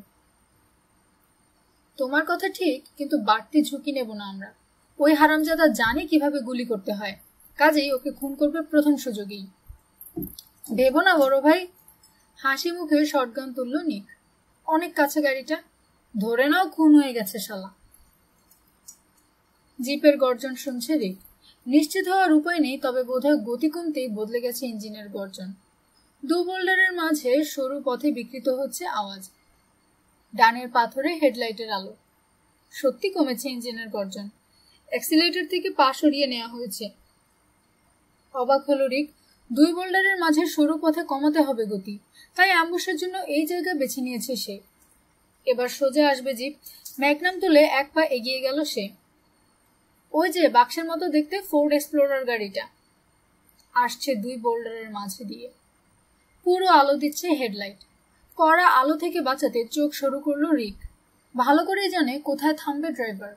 তোমার কথা ঠিক, কিন্তু বাড়তি ঝুঁকি নেব না আমরা। ওই হারামজাদা জানে কিভাবে গুলি করতে হয়, কাজেই ওকে খুন করবে প্রথম সুযোগেই। ভেবো না বড় ভাই। হাসি মুখে শটগান তুলল নিক। অনেক কাছে গাড়িটা, ধরে নাও খুন হয়ে গেছে শালা। জিপের গর্জন শুনছে রিক। নিশ্চিত হওয়ার উপায় নেই, তবে বোধহয় গতি কমতেই বদলে গেছে ইঞ্জিনের গর্জন। 2 বোল্ডারের মাঝে সরু পথে বিকৃত হচ্ছে আওয়াজ। ডানের পাথরে হেডলাইটের আলো। সত্যি কমেছে ইঞ্জিনের গর্জন। অ্যাক্সিলারেটর থেকে পা সরিয়ে নেওয়া হয়েছে। অবাক হলো রিক। 2 বোল্ডারের মাঝে সরু পথে কমাতে হবে গতি, তাই অ্যাম্বুশের জন্য এই জায়গা বেছে নিয়েছে সে। এবার সোজা আসবে জিপ। ম্যাগনাম তুলে 1 পা এগিয়ে গেল সে। ওই যে বাক্সের মতো দেখতে ফোর্ড এক্সপ্লোরার গাড়িটা আসছে 2 বোল্ডারের মাঝে দিয়ে। পুরো আলো দিচ্ছে হেডলাইট। কড়া আলো থেকে বাঁচাতে চোখ সরু করলো রিক। ভালো করেই জানে কোথায় থামবে ড্রাইভার।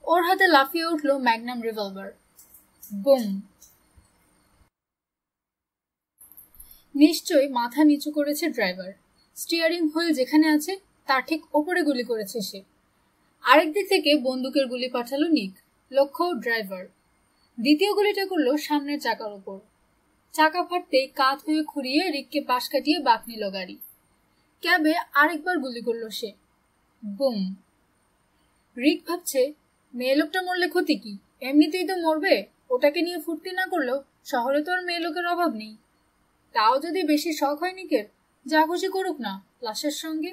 ওর হাতে লাফিয়ে উঠল ম্যাগনাম রিভলভার। বুম! নিশ্চয়ই মাথা নিচু করেছে ড্রাইভার। স্টিয়ারিং হুইল যেখানে আছে তার ঠিক ওপরে গুলি করেছে সে। আরেক দিক থেকে বন্দুকের গুলি পাঠালো নিক। লক্ষ্য ড্রাইভার। দ্বিতীয় গুলিটা করলো সামনের চাকার উপর। চাকা ফাটতেই কাত হয়ে খুঁড়িয়ে রিককে পাশ কাটিয়ে বাঁক নিল গাড়ি। ক্যাবে আরেকবার গুলি করলো সে। বুম! রিক ভাবছে, মেয়ে লোকটা মরলে ক্ষতি কি? এমনিতেই তো মরবে। ওটাকে নিয়ে ফুর্তি না করলেও শহরে তো আর মেয়ে লোকের অভাব নেই। তাও যদি বেশি শখ হয় নিকের, যা খুশি করুক না লাশের সঙ্গে।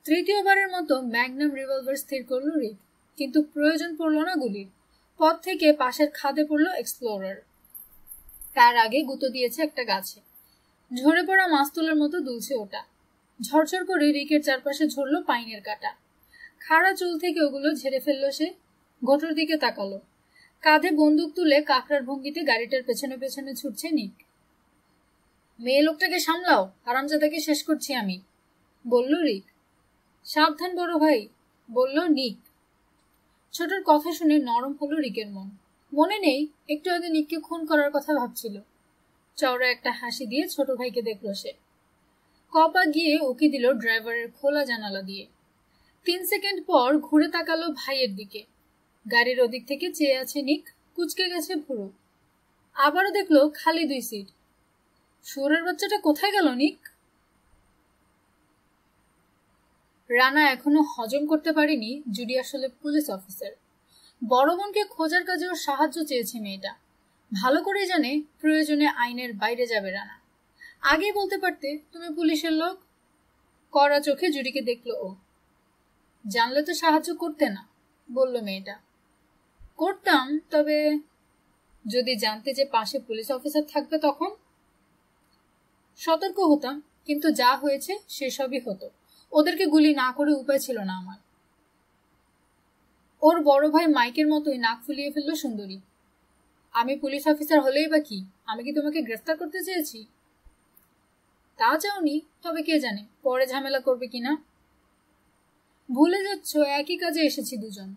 তৃতীয়বারের মতো ম্যাগনাম রিভলভার স্থির করল রিক, কিন্তু প্রয়োজন পড়ল না গুলির। পথ থেকে পাশের খাদে পড়ল এক্সপ্লোরার। তার আগে গুঁতো দিয়েছে একটা গাছে। ঝরে পড়া মাস্তুলের মতো দুলছে ওটা। ঝরঝর করে রিকের চারপাশে ঝরল পাইনের কাটা। খাড়া চুল থেকে ওগুলো ঝেড়ে ফেলল সে। ঘোটর দিকে তাকালো। কাঁধে বন্দুক তুলে কাকড়ার ভঙ্গিতে গাড়িটার পেছনে পেছনে ছুটছে নিক। মেয়ে লোকটাকে সামলাও, হারামজাদাকে শেষ করছি আমি, বলল রিক। সাবধান বড় ভাই, বলল নিক। ছোটর কথা শুনে নরম হলো রিকের মন। মনে নেই একটু আগে নিককে খুন করার কথা ভাবছিল। চওড়া একটা হাসি দিয়ে ছোট ভাইকে দেখল সে। কপা গিয়ে উকি দিল ড্রাইভারের খোলা জানালা দিয়ে। 3 সেকেন্ড পর ঘুরে তাকালো ভাইয়ের দিকে। গাড়ির ওদিক থেকে চেয়ে আছে নিক, কুচকে গেছে ভুরু। আবারও দেখলো খালি 2 সিট। শুয়োরের বাচ্চাটা কোথায় গেল নিক? রানা এখনো হজম করতে পারেনি জুডি আসলে পুলিশ অফিসার। বড় বোনকে খোঁজার কাজেও সাহায্য চেয়েছে মেয়েটা। ভালো করে জানে প্রয়োজনে আইনের বাইরে যাবে রানা। আগেই বলতে পারতে তুমি পুলিশের লোক। কড়া চোখে জুডিকে দেখলো ও। জানলে তো সাহায্য করতে না, বলল মেয়েটা। করতাম, তবে যদি জানতে যে পাশে পুলিশ অফিসার থাকবে তখন সতর্ক হতাম, কিন্তু যা হয়েছে সেসবই হতো। ওদেরকে গুলি না করে উপায় ছিল না আমার। ওর বড় ভাই মাইকের মতোই নাক ফুলিয়ে ফেলল সুন্দরী। আমি পুলিশ অফিসার হলেই বা কি? আমি কি তোমাকে গ্রেফতার করতে চেয়েছি? তা চাওনি, তবে কে জানে পরে ঝামেলা করবে কিনা। ভুলে যাচ্ছ একই কাজে এসেছি দুজন।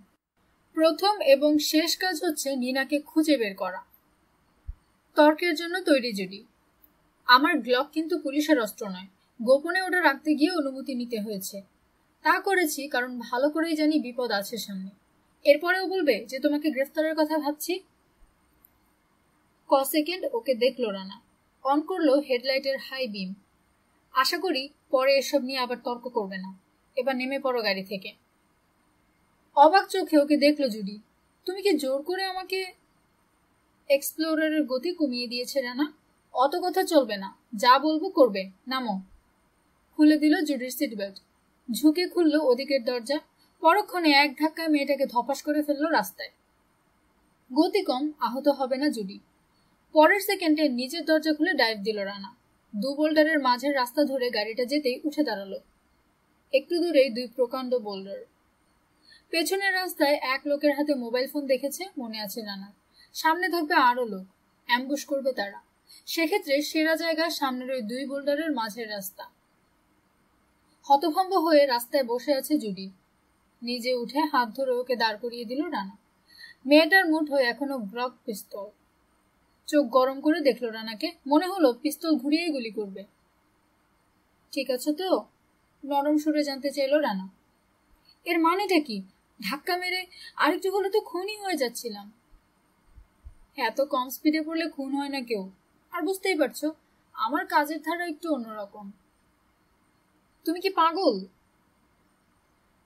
প্রথম এবং শেষ কাজ হচ্ছে নিনাকে খুঁজে বের করা। তর্কের জন্য তৈরি জুডি। আমার গ্লক কিন্তু পুলিশের অস্ত্র নয়। গোপনে ওটা রাখতে গিয়ে অনুমতি নিতে হয়েছে। তা করেছি কারণ ভালো করেই জানি বিপদ আছে সামনে। এরপরেও বলবে যে তোমাকে গ্রেফতারের কথা ভাবছি? সেকেন্ড ওকে দেখলো রানা। অন করলো হেডলাইটের হাই বিম। আশা করি পরে এসব নিয়ে আবার তর্ক করবে না। এবার নেমে পড়ো গাড়ি থেকে। অবাক চোখে ওকে দেখলো জুডি। তুমি কি জোর করে আমাকে? এক্সপ্লোরারের গতি কমিয়ে দিয়েছে রানা। অত কথা চলবে না, যা বলবো করবে, নামো। খুলে দিল জুডির সিট বেল্ট। ঝুঁকে খুলল ওদিকের দরজা। পরক্ষণে এক ধাক্কায় মেয়েটাকে ধপাস করে ফেললো রাস্তায়। গতি কম, আহত হবে না জুডি। পরের সেকেন্ডে নিজের দরজা খুলে ডাইভ দিল রানা। 2 বোল্ডারের মাঝের রাস্তা ধরে গাড়িটা যেতেই উঠে দাঁড়ালো। একটু দূরেই 2 প্রকাণ্ড বোল্ডার। পেছনের রাস্তায় এক লোকের হাতে মোবাইল ফোন দেখেছে মনে আছে রানার। সামনে থাকবে আরো লোক, অ্যাম্বুশ করবে তারা। সেক্ষেত্রে সেরা জায়গা সামনের ওই 2 বোল্ডারের মাঝের রাস্তা। হতভম্ব হয়ে রাস্তায় বসে আছে জুডি। নিজে উঠে হাত ধরে ওকে দাঁড় করিয়ে দিল রানা। মেয়েটার মুঠোয় এখনো গ্লক পিস্তল। চোখ গরম করে দেখলো রানাকে। মনে হলো পিস্তল ঘুরিয়েই গুলি করবে। ঠিক আছে তো? নরম সুরে জানতে চাইল রানা। এর মানেটা কি? ধাক্কা মেরে আরেকটু হলে তো খুনই হয়ে যাচ্ছিলাম। এত কম স্পিডে পড়লে খুন হয় না কেউ। আর বুঝতেই পারছো আমার কাজের ধারা একটু অন্যরকম। তুমি কি পাগল?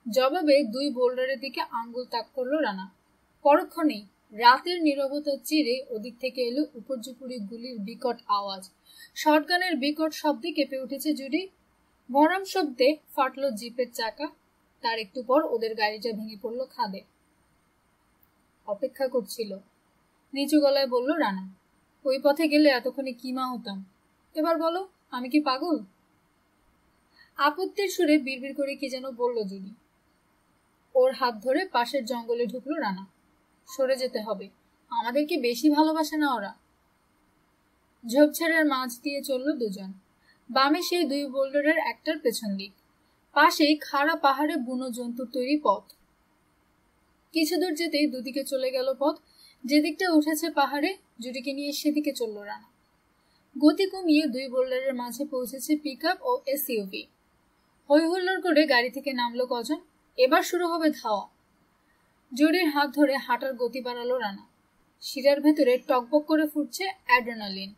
জবাবে 2 বোল্ডারের দিকে আঙ্গুল তাক করলো রানা। পরক্ষণেই রাতের নীরবতা চিরে ওদিক থেকে এলো উপর্যুপুরি গুলির বিকট আওয়াজ। শটগানের বিকট শব্দে কেঁপে উঠেছে জুডি। ভরাম শব্দে ফাটলো জিপের চাকা। তার একটু পর ওদের গাড়িটা ভেঙে পড়লো খাদে। অপেক্ষা করছিল, নিচু গলায় বলল রানা। ওই পথে গেলে এতক্ষণে কিমা হতাম। এবার বলো, আমি কি পাগল? আপত্তির সুরে বিড়বিড় করে কি যেন বলল জুডি। ওর হাত ধরে পাশের জঙ্গলে ঢুকলো রানা। সরে যেতে হবে, আমাদেরকে বেশি ভালোবাসে না ওরা। ঝোপঝাড়ের মাঝ দিয়ে চলল দুজন। বামে সেই 2 বোল্ডারের একটার পেছন দিক, পাশেই খাড়া পাহাড়ে বুনো জন্তুর তৈরি পথ। কিছু দূর যেতেই দুদিকে চলে গেল পথ। যেদিকটা উঠেছে পাহাড়ে, জুডিকে নিয়ে সেদিকে চলল রানা। গতি কমিয়ে 2 বোল্ডারের মাঝে পৌঁছেছে পিকআপ ও এসইউভি। হই হুল্লোড় করে গাড়ি থেকে নামলো কজন। এবার শুরু হবে ধাওয়া। জুডির হাত ধরে হাঁটার গতি বাড়ালো রানা। শিরার ভেতরে টকবক করে ফুটছে অ্যাড্রেনালিন।